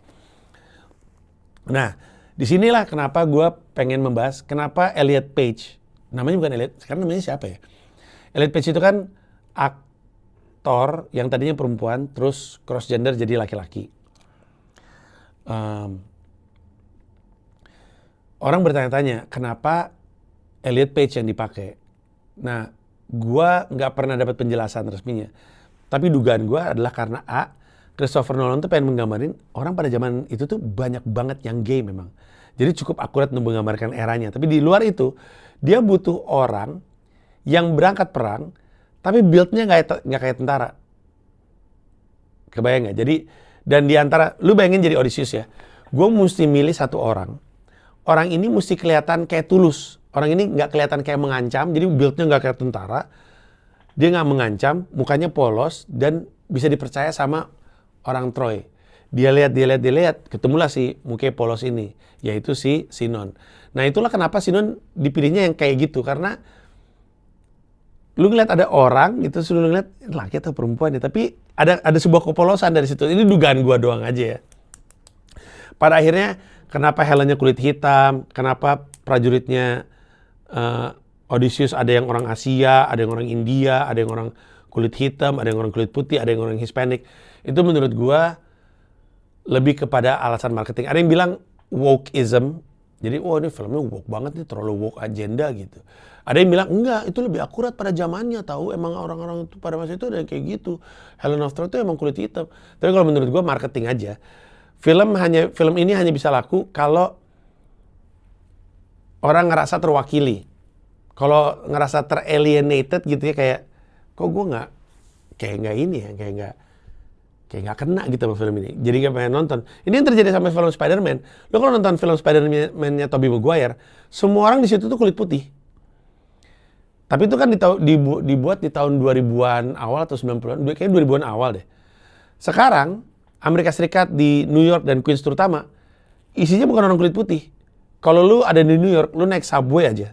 Nah, disinilah kenapa gua pengen membahas kenapa Elliot Page, namanya bukan Elliot, sekarang namanya siapa ya? Elliot Page itu kan aktor yang tadinya perempuan, terus cross gender jadi laki-laki. Orang bertanya-tanya, kenapa Elliot Page yang dipakai? Nah, gua nggak pernah dapat penjelasan resminya. Tapi dugaan gua adalah karena Christopher Nolan tuh pengen menggambarin orang pada zaman itu tuh banyak banget yang gay memang. Jadi cukup akurat untuk menggambarkan eranya. Tapi di luar itu, Dia butuh orang yang berangkat perang, tapi build-nya nggak kayak tentara. Kebayang nggak? Jadi, dan di antara, lu bayangin jadi Odysseus ya. Gue mesti milih satu orang. Orang ini mesti kelihatan kayak tulus. Orang ini nggak kelihatan kayak mengancam, jadi build-nya nggak kayak tentara. Dia nggak mengancam, mukanya polos, dan bisa dipercaya sama orang Troy. Dia lihat, ketemulah si mukanya polos ini, yaitu si Sinon. Nah itulah kenapa Sinon dipilihnya yang kayak gitu, karena lu ngeliat ada orang gitu, lu ngeliat laki atau perempuan ya, tapi ada sebuah kepolosan dari situ. Ini dugaan gua doang aja ya. Pada akhirnya, kenapa Helena kulit hitam, kenapa prajuritnya Odysseus ada yang orang Asia, ada yang orang India, ada yang orang kulit hitam, ada yang orang kulit putih, ada yang orang Hispanic. Itu menurut gua lebih kepada alasan marketing. Ada yang bilang wokeism. Jadi, ini filmnya woke banget nih, terlalu woke agenda gitu. Ada yang bilang, enggak, itu lebih akurat pada zamannya, tahu. Emang orang-orang itu pada masa itu ada yang kayak gitu. Helena of Troy itu emang kulit hitam. Tapi kalau menurut gua marketing aja. Film ini hanya bisa laku kalau orang ngerasa terwakili. Kalau ngerasa teralienated gitu ya, kayak kok gue kayak nggak kena gitu sama film ini. Jadi nggak pengen nonton. Ini yang terjadi sama film Spider-Man. Lo kalau nonton film Spider-Man-nya Tobey Maguire, semua orang di situ tuh kulit putih. Tapi itu kan dibuat di tahun 2000-an awal atau 90-an, kayaknya 2000-an awal deh. Sekarang Amerika Serikat di New York dan Queens terutama, isinya bukan orang kulit putih. Kalau lu ada di New York, lu naik subway aja,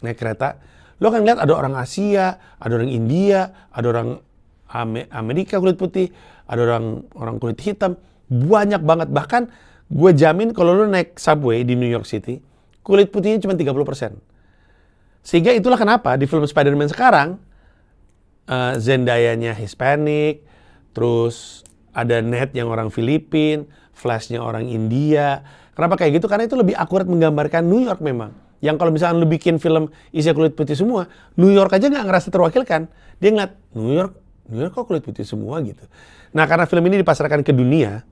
naik kereta, lu akan lihat ada orang Asia, ada orang India, ada orang Amerika kulit putih, ada orang kulit hitam, banyak banget. Bahkan gue jamin kalau lu naik subway di New York City, kulit putihnya cuma 30%. Sehingga itulah kenapa di film Spider-Man sekarang, Zendaya-nya Hispanic, terus ada Ned yang orang Filipin, Flash-nya orang India. Kenapa kayak gitu? Karena itu lebih akurat menggambarkan New York memang. Yang kalau misalnya lu bikin film isinya kulit putih semua, New York aja nggak ngerasa terwakilkan. Dia ngeliat, New York kok kulit putih semua gitu. Nah karena film ini dipasarkan ke dunia,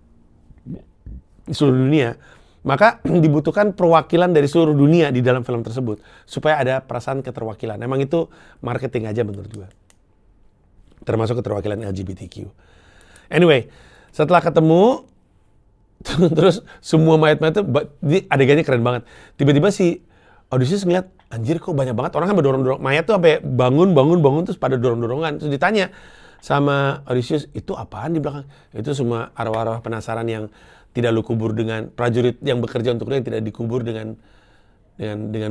di seluruh dunia, maka dibutuhkan perwakilan dari seluruh dunia di dalam film tersebut. Supaya ada perasaan keterwakilan. Emang itu marketing aja menurut gue. Termasuk keterwakilan LGBTQ. Anyway, setelah ketemu, terus semua mayat-mayat itu, adegannya keren banget. Tiba-tiba si Odysseus ngeliat, anjir kok banyak banget. Orang kan berdorong-dorong, mayat tuh sampai bangun, terus pada dorong-dorongan. Terus ditanya sama Odysseus, itu apaan di belakang? Itu semua arwah-arwah penasaran yang tidak lu kubur dengan prajurit yang bekerja untuk lu, yang tidak dikubur dengan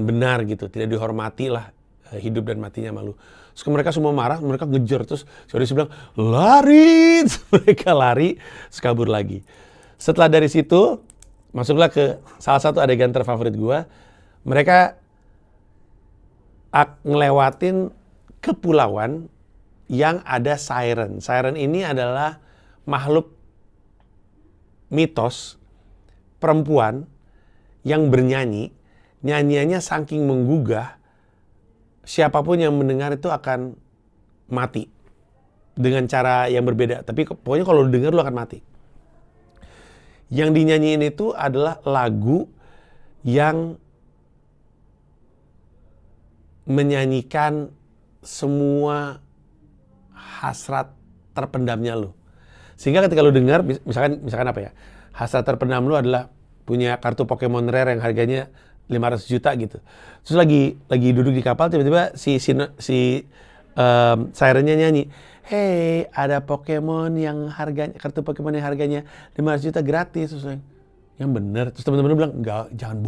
benar gitu. Tidak dihormati lah hidup dan matinya malu. Terus mereka semua marah, mereka ngejar. Terus si Odysseus bilang, lari! Mereka lari, terus kabur lagi. Setelah dari situ, masuklah ke salah satu adegan terfavorit gua. Mereka ngelewatin kepulauan yang ada siren. Siren ini adalah makhluk mitos perempuan yang bernyanyi. Nyanyiannya saking menggugah, siapapun yang mendengar itu akan mati. Dengan cara yang berbeda. Tapi pokoknya kalau lu dengar lu akan mati. Yang dinyanyiin itu adalah lagu yang menyanyikan semua hasrat terpendamnya lu. Sehingga ketika lu dengar, misalkan apa ya, hasrat terpendam lu adalah punya kartu Pokemon Rare yang harganya 500 juta gitu. Terus lagi duduk di kapal, tiba-tiba si sirennya nyanyi, hey, ada Pokemon yang harganya, kartu Pokemon yang harganya 500 juta gratis. Terus yang bener. Terus teman-teman bilang, enggak, jangan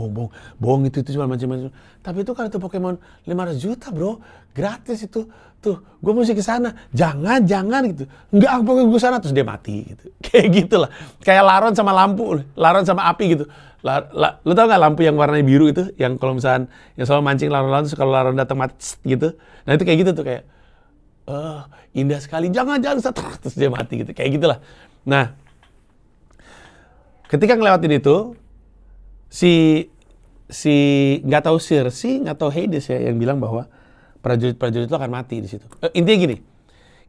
bohong itu cuma macam-macam. Tapi itu kartu Pokemon 500 juta bro, gratis itu. Tuh, gue mesti ke sana. Jangan gitu. Enggak, pokoknya gue sana. Terus dia mati gitu. Kayak gitulah. Kayak laron sama lampu, laron sama api gitu. Lu tau gak lampu yang warnanya biru itu? Yang kalau misalnya, yang selalu mancing laron-laron, terus kalau laron datang mati, gitu. Nah itu kayak gitu tuh, kayak, indah sekali, jangan, terus dia mati gitu. Kayak gitulah. Nah, ketika ngelewatin itu, si nggak tahu Circe, nggak tahu Hades ya, yang bilang bahwa prajurit-prajurit itu akan mati di situ. Intinya gini,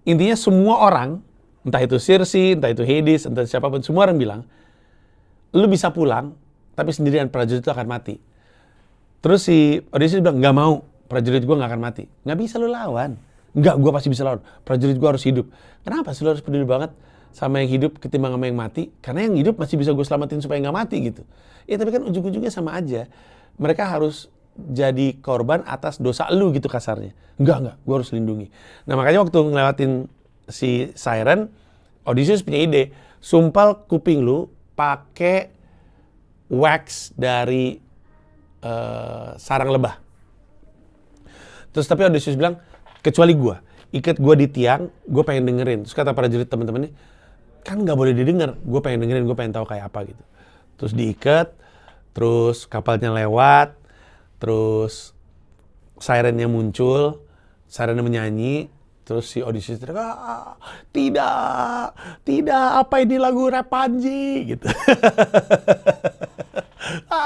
intinya semua orang, entah itu Circe, entah itu Hades, entah siapapun, semua orang bilang, lu bisa pulang, tapi sendirian prajurit itu akan mati. Terus si Odysseus bilang, nggak mau, prajurit gue nggak akan mati. Nggak bisa lu lawan. Nggak, gue pasti bisa lawan. Prajurit gue harus hidup. Kenapa sih lu harus peduli banget sama yang hidup ketimbang sama yang mati? Karena yang hidup masih bisa gue selamatin supaya nggak mati gitu. Ya tapi kan ujung-ujungnya sama aja. Mereka harus jadi korban atas dosa lu gitu kasarnya. Enggak, gue harus lindungi. Nah makanya waktu ngelewatin si Siren, Odysseus punya ide. Sumpal kuping lu pakai wax dari sarang lebah. Terus tapi Odysseus bilang, kecuali gue, ikat gue di tiang, gue pengen dengerin. Terus kata prajurit teman-temannya, kan nggak boleh didengar, gue pengen dengerin, gue pengen tahu kayak apa gitu. Terus diikat, terus kapalnya lewat, terus sirennya muncul, sirennya menyanyi, terus si Odysseus teriak, tidak, apa ini lagu Rapunzel gitu.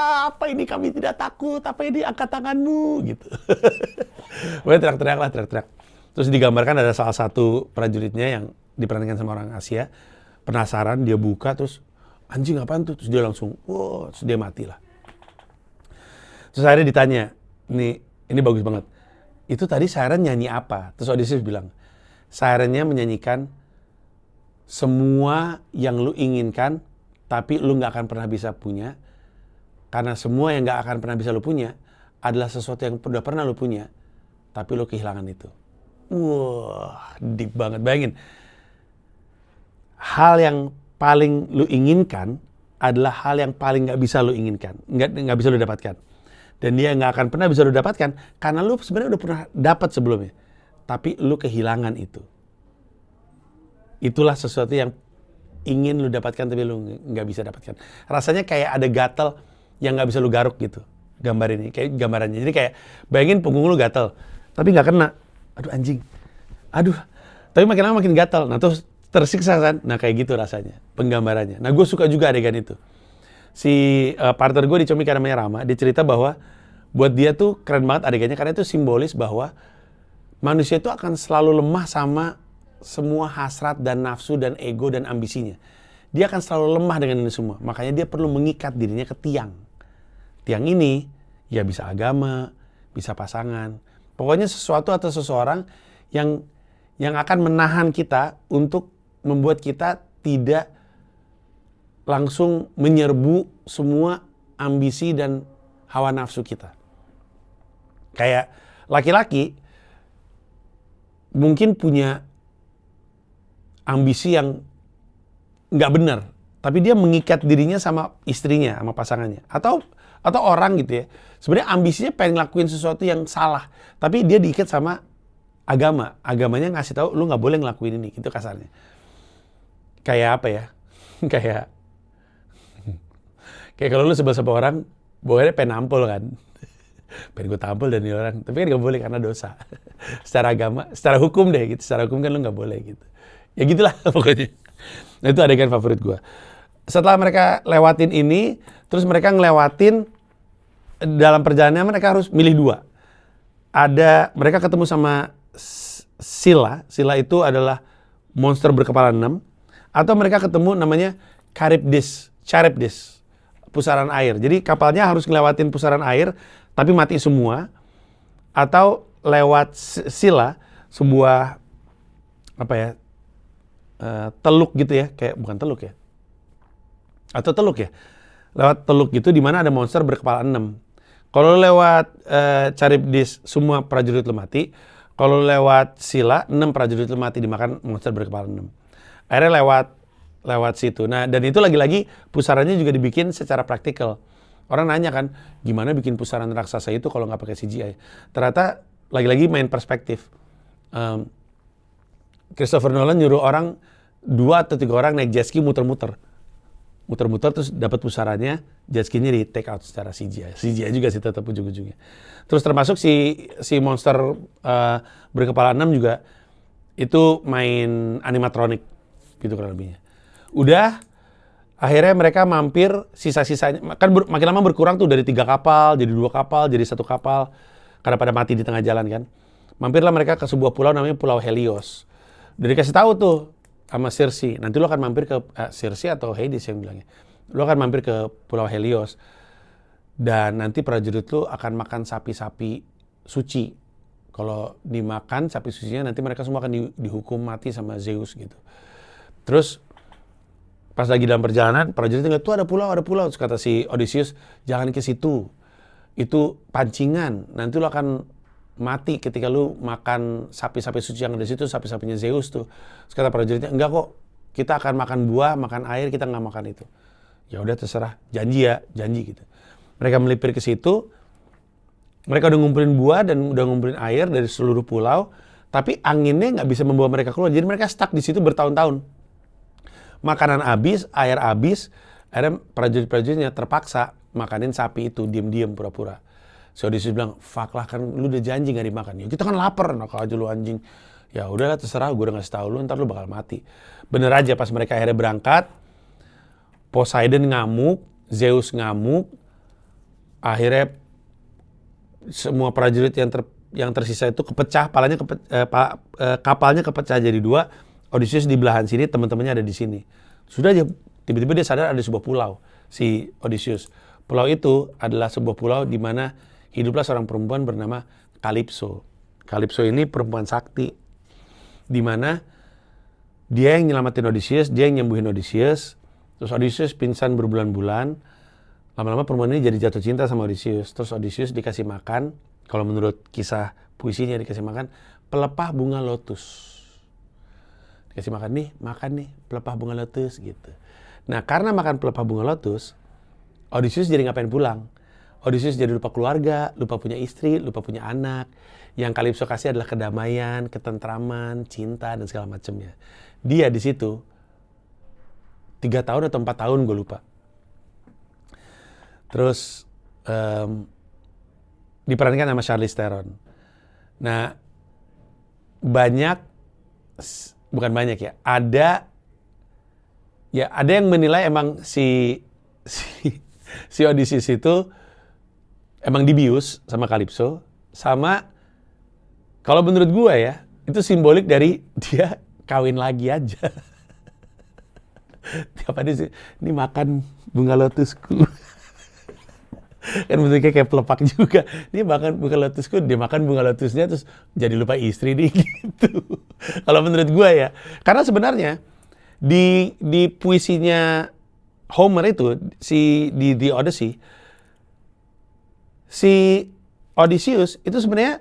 Apa ini kami tidak takut, apa ini angkat tanganmu gitu. Pokoknya teriak-teriak. Terus digambarkan ada salah satu prajuritnya yang diperankan sama orang Asia, penasaran, dia buka terus anjing apaan tuh, terus dia langsung terus dia mati lah. Terus akhirnya ditanya, ini bagus banget, itu tadi Siren nyanyi apa? Terus Odysseus bilang, Sirennya menyanyikan semua yang lu inginkan tapi lu gak akan pernah bisa punya, karena semua yang gak akan pernah bisa lu punya adalah sesuatu yang udah pernah lu punya tapi lu kehilangan itu. Wah, deep banget. Bayangin, hal yang paling lu inginkan adalah hal yang paling gak bisa lu inginkan, gak bisa lu dapatkan. Dan dia gak akan pernah bisa lu dapatkan karena lu sebenarnya udah pernah dapat sebelumnya, tapi lu kehilangan itu. Itulah sesuatu yang ingin lu dapatkan tapi lu gak bisa dapatkan. Rasanya kayak ada gatal yang gak bisa lu garuk gitu. Gambar ini, kayak gambarannya. Jadi kayak bayangin punggung lu gatal, tapi gak kena. Aduh anjing. Aduh. Tapi makin lama makin gatal. Nah terus tersiksa kan? Nah kayak gitu rasanya, penggambarannya. Nah gue suka juga adegan itu. Si partner gue di Comika namanya Rama, dia cerita bahwa buat dia tuh keren banget adegannya karena itu simbolis bahwa manusia itu akan selalu lemah sama semua hasrat dan nafsu dan ego dan ambisinya. Dia akan selalu lemah dengan ini semua. Makanya dia perlu mengikat dirinya ke tiang. Tiang ini ya bisa agama, bisa pasangan. Pokoknya sesuatu atau seseorang yang akan menahan kita untuk membuat kita tidak langsung menyerbu semua ambisi dan hawa nafsu kita. Kayak laki-laki mungkin punya ambisi yang nggak benar, tapi dia mengikat dirinya sama istrinya, sama pasangannya, atau orang gitu ya. Sebenarnya ambisinya pengen ngelakuin sesuatu yang salah, tapi dia diikat sama agama. Agamanya ngasih tahu lu nggak boleh ngelakuin ini, gitu kasarnya. Kayak apa ya? Kayak kalau lu sebel sama orang, boleh pengen nampol kan? Pengen gue tampol dan ini orang, tapi kan nggak boleh karena dosa. Secara agama, secara hukum deh gitu. Secara hukum kan lu nggak boleh gitu. Ya gitulah pokoknya. Nah itu adegan favorit gue. Setelah mereka lewatin ini, terus mereka ngelewatin dalam perjalanannya mereka harus milih dua. Mereka ketemu sama Scylla. Scylla itu adalah monster berkepala 6. Atau mereka ketemu namanya Charybdis, pusaran air. Jadi kapalnya harus ngelewatin pusaran air, tapi mati semua. Atau lewat Scylla, sebuah teluk gitu ya, kayak bukan teluk ya, atau teluk ya, lewat teluk gitu di mana ada monster berkepala 6. Kalau lewat Charybdis semua prajurit lu mati. Kalau lewat Scylla 6 prajurit lu mati dimakan monster berkepala 6. Akhirnya lewat situ. Nah, dan itu lagi-lagi pusarannya juga dibikin secara praktikal. Orang nanya kan, gimana bikin pusaran raksasa itu kalau nggak pakai CGI? Ternyata lagi-lagi main perspektif. Christopher Nolan nyuruh orang 2 atau 3 orang naik jet ski muter-muter terus dapat pusarannya, jet ski-nya di take out secara CGI. CGI juga sih tetap ujung-ujungnya. Terus termasuk si monster berkepala 6 juga itu main animatronik gitu kurang lebihnya. Udah, akhirnya mereka mampir sisa-sisanya. Kan makin lama berkurang tuh dari 3 kapal, jadi 2 kapal, jadi 1 kapal. Karena pada mati di tengah jalan kan. Mampirlah mereka ke sebuah pulau namanya Pulau Helios. Udah dikasih tahu tuh sama Circe. Nanti lo akan mampir ke Circe atau Hades yang bilangnya. Lo akan mampir ke Pulau Helios. Dan nanti prajurit lo akan makan sapi-sapi suci. Kalau dimakan sapi sucinya nanti mereka semua akan dihukum mati sama Zeus gitu. Terus pas lagi dalam perjalanan, prajurit ngeliat tuh ada pulau. Terus kata si Odysseus, jangan ke situ. Itu pancingan. Nanti lo akan mati ketika lu makan sapi-sapi suci yang ada di situ, sapi-sapinya Zeus tuh. Terus kata prajuritnya, enggak kok. Kita akan makan buah, makan air, kita nggak makan itu. Ya udah terserah, janji gitu. Mereka melipir ke situ. Mereka udah ngumpulin buah dan udah ngumpulin air dari seluruh pulau, tapi anginnya nggak bisa membawa mereka keluar. Jadi mereka stuck di situ bertahun-tahun. Makanan habis, air habis, akhirnya prajurit-prajuritnya terpaksa makanin sapi itu diam-diam pura-pura. So Odysseus bilang, fuck lah kan lu udah janji nggak dimakan. Ya kita kan lapar, nakal aja lu anjing. Ya udahlah terserah, gue udah ngasih tahu lu, ntar lu bakal mati. Bener aja pas mereka akhirnya berangkat, Poseidon ngamuk, Zeus ngamuk, akhirnya semua prajurit yang tersisa itu kepecah, kapalnya kepecah jadi dua. Odysseus di belahan sini, teman-temannya ada di sini. Sudah aja, tiba-tiba dia sadar ada sebuah pulau, si Odysseus. Pulau itu adalah sebuah pulau di mana hiduplah seorang perempuan bernama Calypso. Calypso ini perempuan sakti, di mana dia yang nyelamatin Odysseus, dia yang nyembuhin Odysseus. Terus Odysseus pingsan berbulan-bulan. Lama-lama perempuan ini jadi jatuh cinta sama Odysseus. Terus Odysseus dikasih makan, kalau menurut kisah puisinya dikasih makan, pelepah bunga lotus. Dikasih makan nih, pelepah bunga lotus gitu. Nah karena makan pelepah bunga lotus, Odysseus jadi ngapain pulang. Odysseus jadi lupa keluarga, lupa punya istri, lupa punya anak. Yang Calypso kasih adalah kedamaian, ketentraman, cinta, dan segala macamnya. Dia di situ 3 tahun atau 4 tahun gue lupa. Terus diperankan sama Charlize Theron. Nah, bukan banyak ya. Ada yang menilai emang si Odysseus itu emang dibius sama Calypso, sama kalau menurut gua ya, itu simbolik dari dia kawin lagi aja. Tiap hari sih, ini makan bunga lotusku. Kan bentuknya kayak pelepak juga. Dia makan bunga lotusku, dia makan bunga lotusnya terus jadi lupa istri nih gitu. Kalau menurut gue ya, karena sebenarnya di puisinya Homer itu di The Odyssey, si Odysseus itu sebenarnya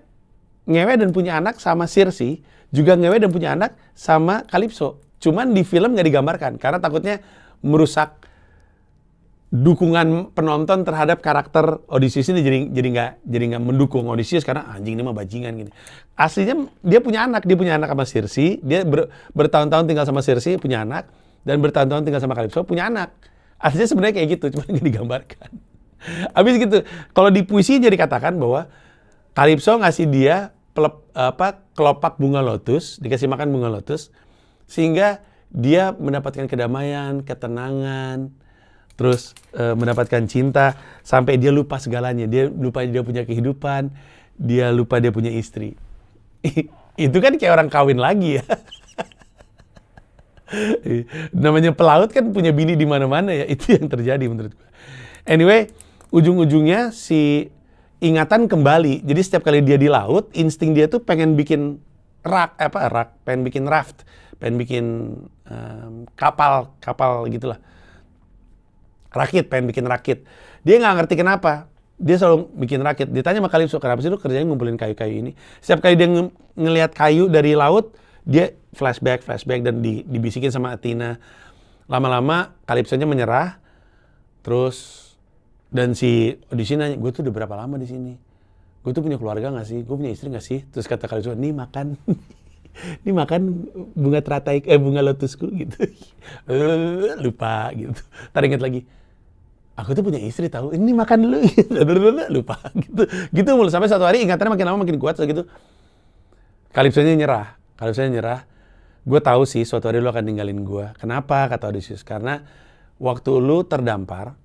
ngewe dan punya anak sama Circe, juga ngewe dan punya anak sama Calypso. Cuman di film nggak digambarkan karena takutnya merusak dukungan penonton terhadap karakter Odysseus ini, jadi nggak mendukung Odysseus karena anjing ini mah bajingan gini. Aslinya dia punya anak sama Circe, dia bertahun-tahun tinggal sama Circe, punya anak, dan bertahun-tahun tinggal sama Calypso, punya anak. Aslinya sebenarnya kayak gitu, cuma nggak digambarkan. Habis gitu, kalau di puisi jadi katakan bahwa Calypso ngasih dia kelopak bunga lotus, dikasih makan bunga lotus, sehingga dia mendapatkan kedamaian, ketenangan, terus mendapatkan cinta, sampai dia lupa segalanya. Dia lupa dia punya kehidupan, dia lupa dia punya istri. Itu kan kayak orang kawin lagi ya. Namanya pelaut kan punya bini di mana-mana ya. Itu yang terjadi menurut gue. Anyway, ujung-ujungnya si ingatan kembali. Jadi setiap kali dia di laut, insting dia tuh pengen bikin pengen bikin raft, pengen bikin kapal gitulah. Pengen bikin rakit. Dia nggak ngerti kenapa. Dia selalu bikin rakit. Ditanya sama Calypso, kenapa sih lu kerjanya ngumpulin kayu-kayu ini? Setiap kali dia ngelihat kayu dari laut, dia flashback dan dibisikin sama Athena. Lama-lama Calypso-nya menyerah. Terus dan si Odysseus nanya, gue tuh udah berapa lama di sini? Gue tuh punya keluarga nggak sih? Gue punya istri nggak sih? Terus kata Calypso, nih makan. Ini makan bunga bunga lotusku gitu. Lupa gitu. Ntar inget lagi. Aku tuh punya istri tahu. Ini makan dulu. Lupa gitu. Gitu mulu sampai satu hari ingatannya makin lama makin kuat gitu. Calypso-nya nyerah. Gue tahu sih suatu hari lu akan ninggalin gue. Kenapa? Kata Odysseus. Karena waktu lu terdampar,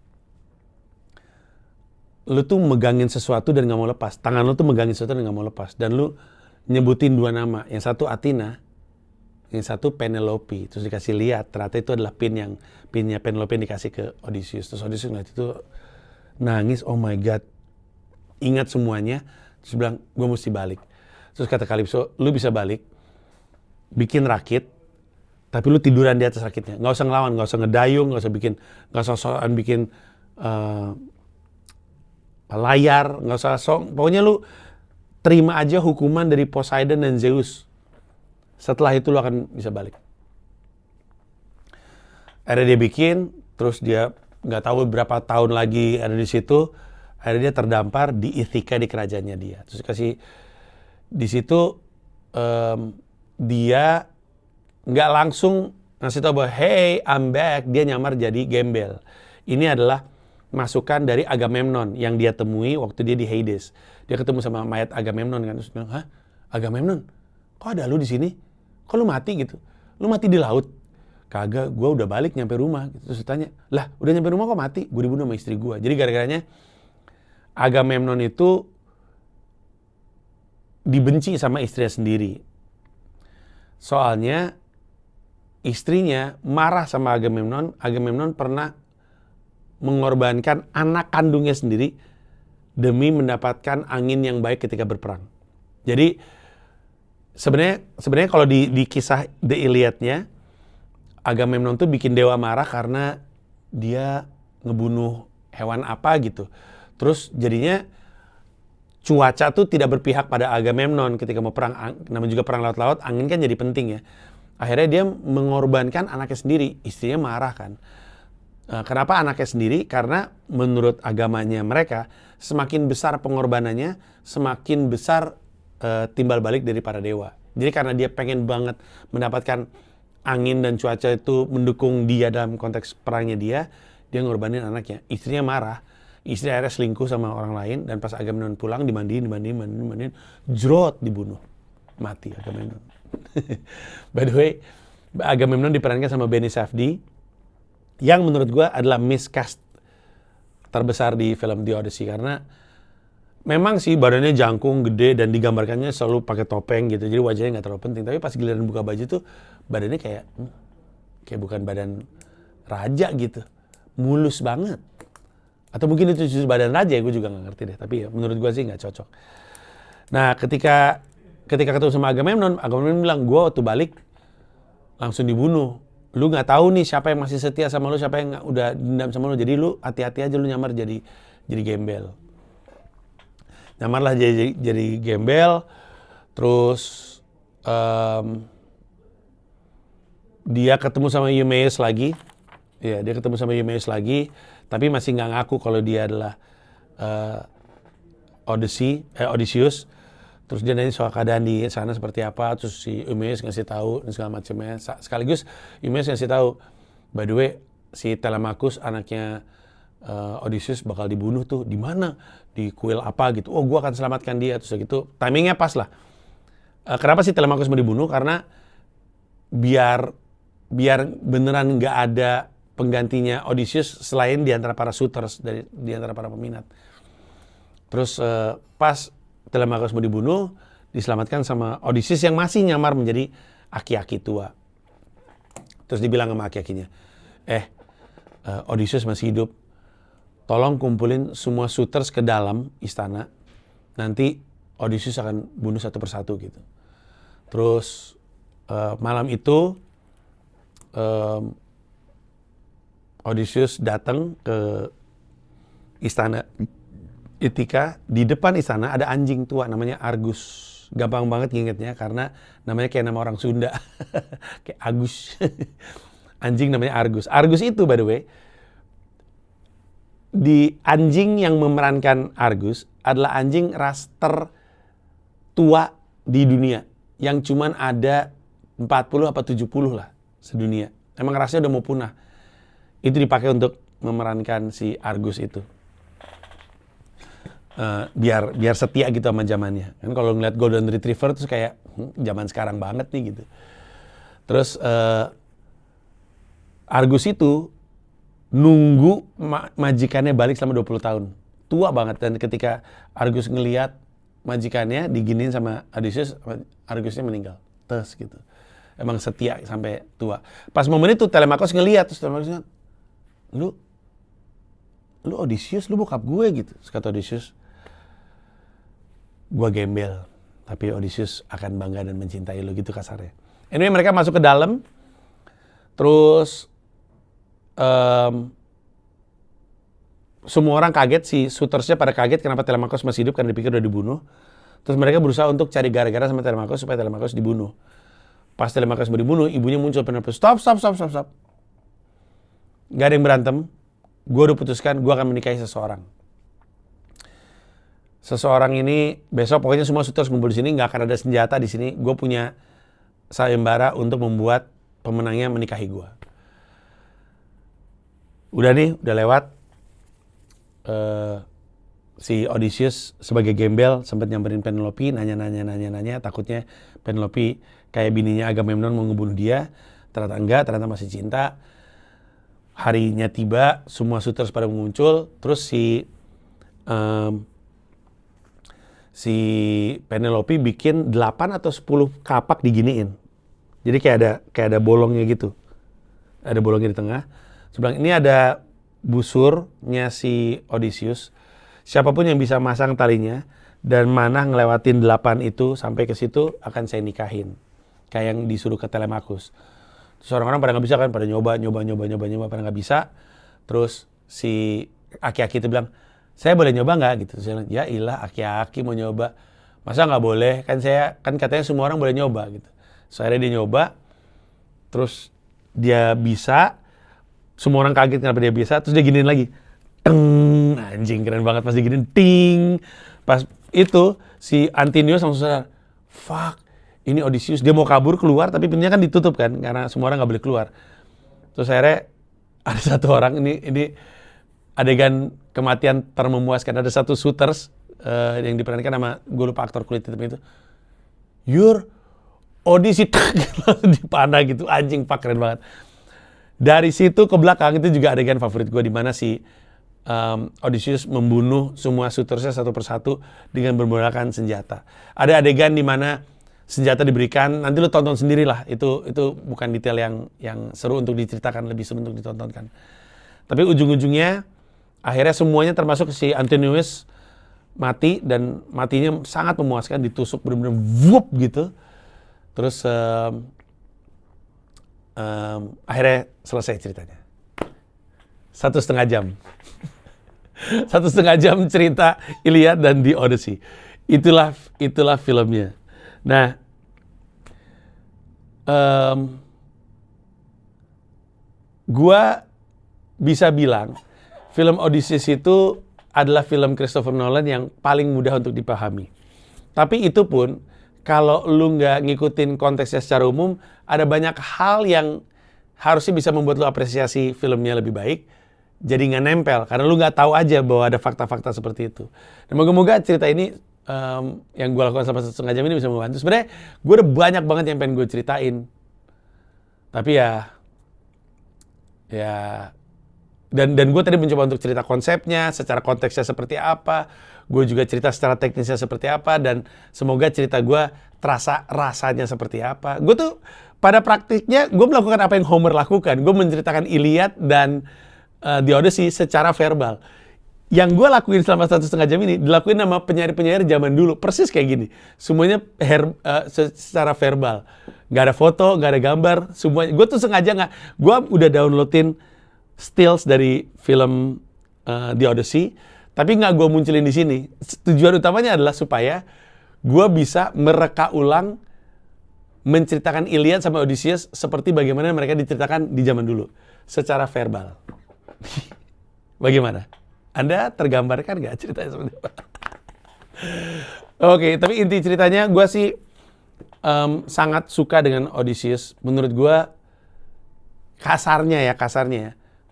lu tuh megangin sesuatu dan nggak mau lepas. Tangan lu tuh megangin sesuatu dan nggak mau lepas. Dan lu nyebutin 2 nama. Yang satu Athena, yang satu Penelope. Terus dikasih lihat, ternyata itu adalah pinnya Penelope yang dikasih ke Odysseus. Terus Odysseus ngeliat itu nangis, oh my god. Ingat semuanya. Terus bilang, gue mesti balik. Terus kata Calypso, lu bisa balik, bikin rakit, tapi lu tiduran di atas rakitnya. Nggak usah ngelawan, nggak usah ngedayung, nggak usah bikin layar, nggak usah pokoknya lu terima aja hukuman dari Poseidon dan Zeus. Setelah itu lu akan bisa balik. Akhirnya dia bikin, terus dia nggak tahu berapa tahun lagi ada di situ. Akhirnya dia terdampar di Ithika di kerajaannya dia. Terus kasih di situ dia nggak langsung ngasih tahu bahwa hey I'm back. Dia nyamar jadi gembel. Ini adalah masukan dari Agamemnon yang dia temui waktu dia di Hades. Dia ketemu sama mayat Agamemnon kan, terus bilang, hah Agamemnon, kok ada lu di sini? Kok lu mati gitu? Lu mati di laut? Kagak, gue udah balik nyampe rumah. Terus tanya, lah udah nyampe rumah kok mati? Gue dibunuh sama istri gue. Jadi gara-garanya Agamemnon itu dibenci sama istrinya sendiri. Soalnya istrinya marah sama Agamemnon. Agamemnon pernah mengorbankan anak kandungnya sendiri demi mendapatkan angin yang baik ketika berperang. Jadi sebenarnya kalau di kisah The Iliad-nya, Agamemnon tuh bikin dewa marah karena dia ngebunuh hewan apa gitu. Terus jadinya cuaca tuh tidak berpihak pada Agamemnon ketika mau perang. Namanya juga perang laut-laut, angin kan jadi penting ya. Akhirnya dia mengorbankan anaknya sendiri, istrinya marah kan. Kenapa anaknya sendiri? Karena menurut agamanya mereka, semakin besar pengorbanannya, semakin besar timbal balik dari para dewa. Jadi karena dia pengen banget mendapatkan angin dan cuaca itu mendukung dia dalam konteks perangnya dia ngorbanin anaknya. Istrinya marah, istri akhirnya selingkuh sama orang lain, dan pas Agamemnon pulang dimandiin, jrot dibunuh. Mati Agamemnon. By the way, Agamemnon diperankan sama Benny Safdie, yang menurut gue adalah miscast terbesar di film The Odyssey, karena memang sih badannya jangkung, gede, dan digambarkannya selalu pakai topeng gitu, jadi wajahnya nggak terlalu penting. Tapi pas giliran buka baju tuh badannya kayak bukan badan raja gitu, mulus banget. Atau mungkin itu justru badan raja, gue juga nggak ngerti deh. Tapi ya menurut gue sih nggak cocok. Nah ketika ketemu sama Agamemnon bilang, gue waktu balik langsung dibunuh. Lu nggak tahu nih siapa yang masih setia sama lu, siapa yang udah dendam sama lu. Jadi lu hati-hati aja lu nyamar jadi gembel. Nyamarlah jadi gembel. Terus dia ketemu sama Eumaeus lagi. Ya, dia ketemu sama Eumaeus lagi, tapi masih nggak ngaku kalau dia adalah Odysseus. Terus dia nanya soal keadaan di sana seperti apa, terus si Eumaeus ngasih tahu dan segala macamnya. Sekaligus Eumaeus ngasih tahu, by the way, si Telemachus anaknya Odysseus bakal dibunuh tuh. Di mana? Di kuil apa gitu. Oh, gua akan selamatkan dia. Terus gitu, timingnya pas lah. Kenapa sih Telemachus mau dibunuh? Karena biar beneran nggak ada penggantinya Odysseus selain di antara para suitors, di antara para peminat. Terus pas Telemachus mau dibunuh, diselamatkan sama Odysseus yang masih nyamar menjadi aki-aki tua. Terus dibilang sama aki-akinya, Odysseus masih hidup, tolong kumpulin semua suitors ke dalam istana, nanti Odysseus akan bunuh satu persatu gitu. Terus malam itu Odysseus datang ke istana Ithika. Di depan istana ada anjing tua namanya Argus. Gampang banget ngingetnya karena namanya kayak nama orang Sunda. Kayak Agus. Anjing namanya Argus. Argus itu by the way, di anjing yang memerankan Argus adalah anjing ras tertua di dunia. Yang cuman ada 40 apa 70 lah sedunia. Emang rasnya udah mau punah. Itu dipakai untuk memerankan si Argus itu. Biar setia gitu sama zamannya. Kan kalau ngeliat Golden Retriever terus kayak zaman sekarang banget nih gitu. Terus Argus itu nunggu majikannya balik selama 20 tahun. Tua banget, dan ketika Argus ngeliat majikannya diginiin sama Odysseus, Argusnya meninggal. Terus gitu. Emang setia sampai tua. Pas momen itu Telemachus ngeliat, terus Telemachus ngeliat, lu Odysseus, lu bokap gue gitu. Terus kata Odysseus, gua gembel, tapi Odysseus akan bangga dan mencintai lu, gitu kasarnya. Anyway, mereka masuk ke dalam, terus semua orang kaget, si suitersnya pada kaget kenapa Telemachus masih hidup karena dipikir udah dibunuh. Terus mereka berusaha untuk cari gara-gara sama Telemachus supaya Telemachus dibunuh. Pas Telemachus mau dibunuh, ibunya muncul Penelope. Stop. Gak ada yang berantem. Gue udah putuskan, gue akan menikahi seseorang. Seseorang ini besok pokoknya semua suitors ngumpul di sini, nggak akan ada senjata di sini. Gue punya sayembara untuk membuat pemenangnya menikahi gue. Udah nih, udah lewat. Si Odysseus sebagai gembel sempat nyamperin Penelope, nanya, takutnya Penelope kayak bininya Agamemnon mau ngebunuh dia. Ternyata enggak, ternyata masih cinta. Harinya tiba, semua suitors pada muncul, terus si Penelope bikin 8 atau 10 kapak diginiin. Jadi kayak ada bolongnya gitu. Ada bolongnya di tengah. Sebelah ini ada busurnya si Odysseus. Siapapun yang bisa masang talinya dan mana ngelewatin 8 itu sampai ke situ akan saya nikahin. Kayak yang disuruh ke Telemachus. Terus orang-orang pada nggak bisa kan, pada nyoba pada nggak bisa. Terus si aki-aki itu bilang, saya boleh nyoba nggak gitu? Saya bilang, ya ilah aki-aki mau nyoba, masa nggak boleh? Kan katanya semua orang boleh nyoba gitu. So akhirnya dia nyoba, terus dia bisa. Semua orang kaget kenapa dia bisa, terus dia giniin lagi. Teng, anjing keren banget pas dia giniin, ting. Pas itu si Antinius langsung sadar, fuck, ini Odysseus. Dia mau kabur keluar, tapi pintunya kan ditutup kan, karena semua orang nggak boleh keluar. Terus akhirnya ada satu orang, ini adegan kematian termemuaskan. Ada satu suitors yang diperankan sama, gue lupa aktor kulit hitam itu. You're Odysseus, langsung dipanah gitu, anjing, fuck, keren banget. Dari situ ke belakang itu juga adegan favorit gue, di mana si Odysseus membunuh semua suitersnya satu persatu dengan menggunakan senjata. Ada adegan di mana senjata diberikan, nanti lu tonton sendirilah. Itu bukan detail yang seru untuk diceritakan, lebih seru untuk ditontonkan. Tapi ujung-ujungnya akhirnya semuanya termasuk si Antonius mati, dan matinya sangat memuaskan, ditusuk benar-benar wup gitu. Terus akhirnya selesai ceritanya. 1,5 jam. 1,5 jam cerita Iliad dan The Odyssey. Itulah filmnya. Nah, gua bisa bilang film Odysseus itu adalah film Christopher Nolan yang paling mudah untuk dipahami. Tapi itu pun kalau lu nggak ngikutin konteksnya secara umum, ada banyak hal yang harusnya bisa membuat lu apresiasi filmnya lebih baik, jadi nggak nempel, karena lu nggak tahu aja bahwa ada fakta-fakta seperti itu. Dan moga-moga cerita ini yang gue lakukan selama 1,5 jam ini bisa membantu. Sebenarnya gue udah banyak banget yang pengen gue ceritain, tapi dan gue tadi mencoba untuk cerita konsepnya, secara konteksnya seperti apa. Gue juga cerita secara teknisnya seperti apa, dan semoga cerita gue terasa rasanya seperti apa. Gue tuh pada praktiknya gue melakukan apa yang Homer lakukan. Gue menceritakan Iliad dan The Odyssey secara verbal. Yang gue lakuin selama 1,5 jam ini dilakuin sama penyair-penyair zaman dulu, persis kayak gini. Semuanya secara verbal, nggak ada foto, nggak ada gambar, semuanya. Gue tuh sengaja nggak. Gue udah downloadin stills dari film The Odyssey, tapi nggak gue munculin di sini. Tujuan utamanya adalah supaya gue bisa mereka ulang menceritakan Iliad sama Odysseus seperti bagaimana mereka diceritakan di zaman dulu, secara verbal. Bagaimana? Anda tergambarkan nggak ceritanya seperti apa? Oke, tapi inti ceritanya gue sih sangat suka dengan Odysseus. Menurut gue kasarnya ya.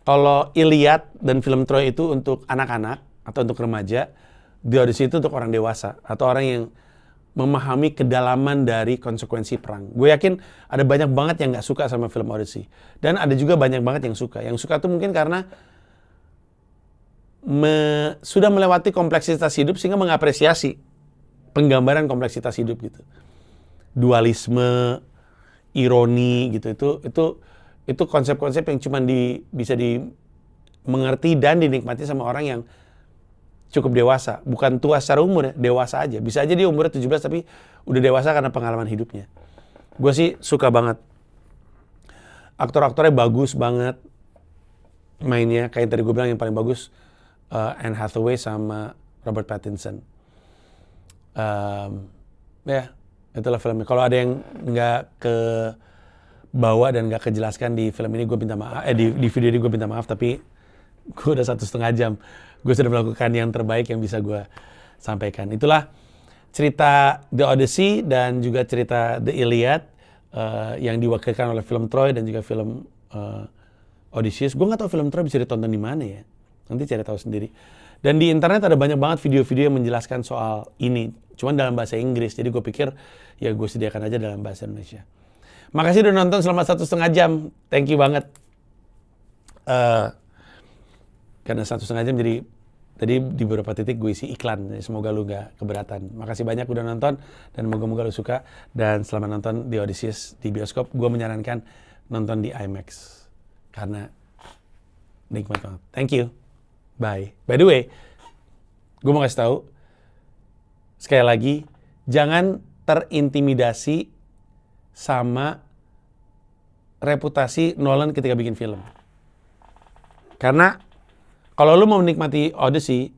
Kalau Iliad dan film Troy itu untuk anak-anak atau untuk remaja, The Odyssey itu untuk orang dewasa atau orang yang memahami kedalaman dari konsekuensi perang. Gue yakin ada banyak banget yang nggak suka sama film Odyssey, dan ada juga banyak banget yang suka. Yang suka tuh mungkin karena sudah melewati kompleksitas hidup sehingga mengapresiasi penggambaran kompleksitas hidup gitu. Dualisme, ironi gitu. Itu konsep-konsep yang cuma bisa dimengerti dan dinikmati sama orang yang cukup dewasa. Bukan tua secara umur ya, dewasa aja. Bisa aja dia umurnya 17 tapi udah dewasa karena pengalaman hidupnya. Gue sih suka banget. Aktor-aktornya bagus banget mainnya. Kayak tadi gue bilang yang paling bagus Anne Hathaway sama Robert Pattinson. Ya, itulah filmnya. Kalau ada yang nggak ke bawa dan nggak kejelaskan di film ini, gue minta maaf. Di video ini gue minta maaf, tapi gue udah 1,5 jam. Gue sudah melakukan yang terbaik yang bisa gue sampaikan. Itulah cerita The Odyssey dan juga cerita The Iliad yang diwakilkan oleh film Troy dan juga film Odysseus. Gue nggak tahu film Troy bisa ditonton di mana ya. Nanti cari tahu sendiri. Dan di internet ada banyak banget video-video yang menjelaskan soal ini. Cuman dalam bahasa Inggris. Jadi gue pikir ya gue sediakan aja dalam bahasa Indonesia. Makasih udah nonton selama 1,5 jam. Thank you banget. Karena 1,5 jam jadi tadi di beberapa titik gue isi iklan. Jadi semoga lu gak keberatan. Makasih banyak udah nonton dan moga-moga lu suka. Dan selama nonton The Odysseus di bioskop, gue menyarankan nonton di IMAX. Karena nikmat banget. Thank you. Bye. By the way, gue mau kasih tahu sekali lagi, jangan terintimidasi sama reputasi Nolan ketika bikin film. Karena kalau lu mau menikmati Odyssey,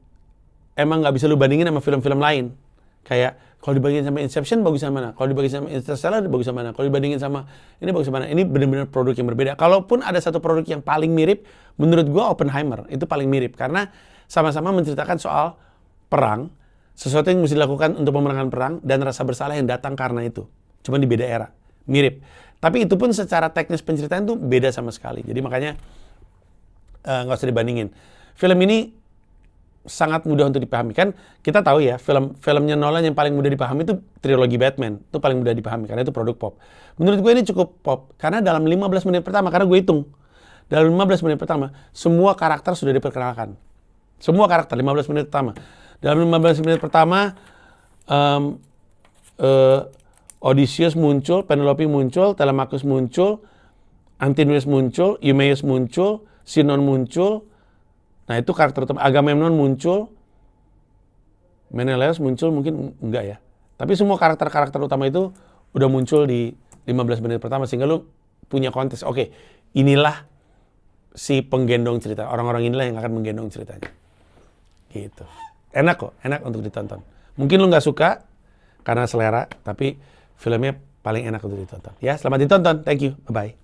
emang nggak bisa lu bandingin sama film-film lain. Kayak kalau dibandingin sama Inception bagus sama mana? Kalau dibandingin sama Interstellar bagus sama mana? Kalau dibandingin sama ini bagus sama mana? Ini benar-benar produk yang berbeda. Kalaupun ada satu produk yang paling mirip, menurut gua Oppenheimer itu paling mirip karena sama-sama menceritakan soal perang, sesuatu yang mesti dilakukan untuk memenangkan perang dan rasa bersalah yang datang karena itu. Cuma di beda era. Mirip. Tapi itu pun secara teknis penceritaan tuh beda sama sekali. Jadi makanya nggak usah dibandingin. Film ini sangat mudah untuk dipahami. Kan kita tahu ya, filmnya Nolan yang paling mudah dipahami itu trilogi Batman. Itu paling mudah dipahami karena itu produk pop. Menurut gue ini cukup pop. Karena dalam 15 menit pertama, karena gue hitung. Dalam 15 menit pertama, semua karakter sudah diperkenalkan. Semua karakter, 15 menit pertama. Dalam 15 menit pertama, Odysseus muncul, Penelope muncul, Telemachus muncul, Antinous muncul, Eumaeus muncul, Sinon muncul. Nah itu karakter utama. Agamemnon muncul, Menelaus muncul, mungkin enggak ya. Tapi semua karakter-karakter utama itu udah muncul di 15 menit pertama sehingga lu punya konteks. Oke, inilah si penggendong cerita. Orang-orang inilah yang akan menggendong ceritanya. Gitu. Enak kok, enak untuk ditonton. Mungkin lu nggak suka karena selera, tapi filmnya paling enak untuk ditonton. Ya, selamat ditonton. Thank you. Bye-bye.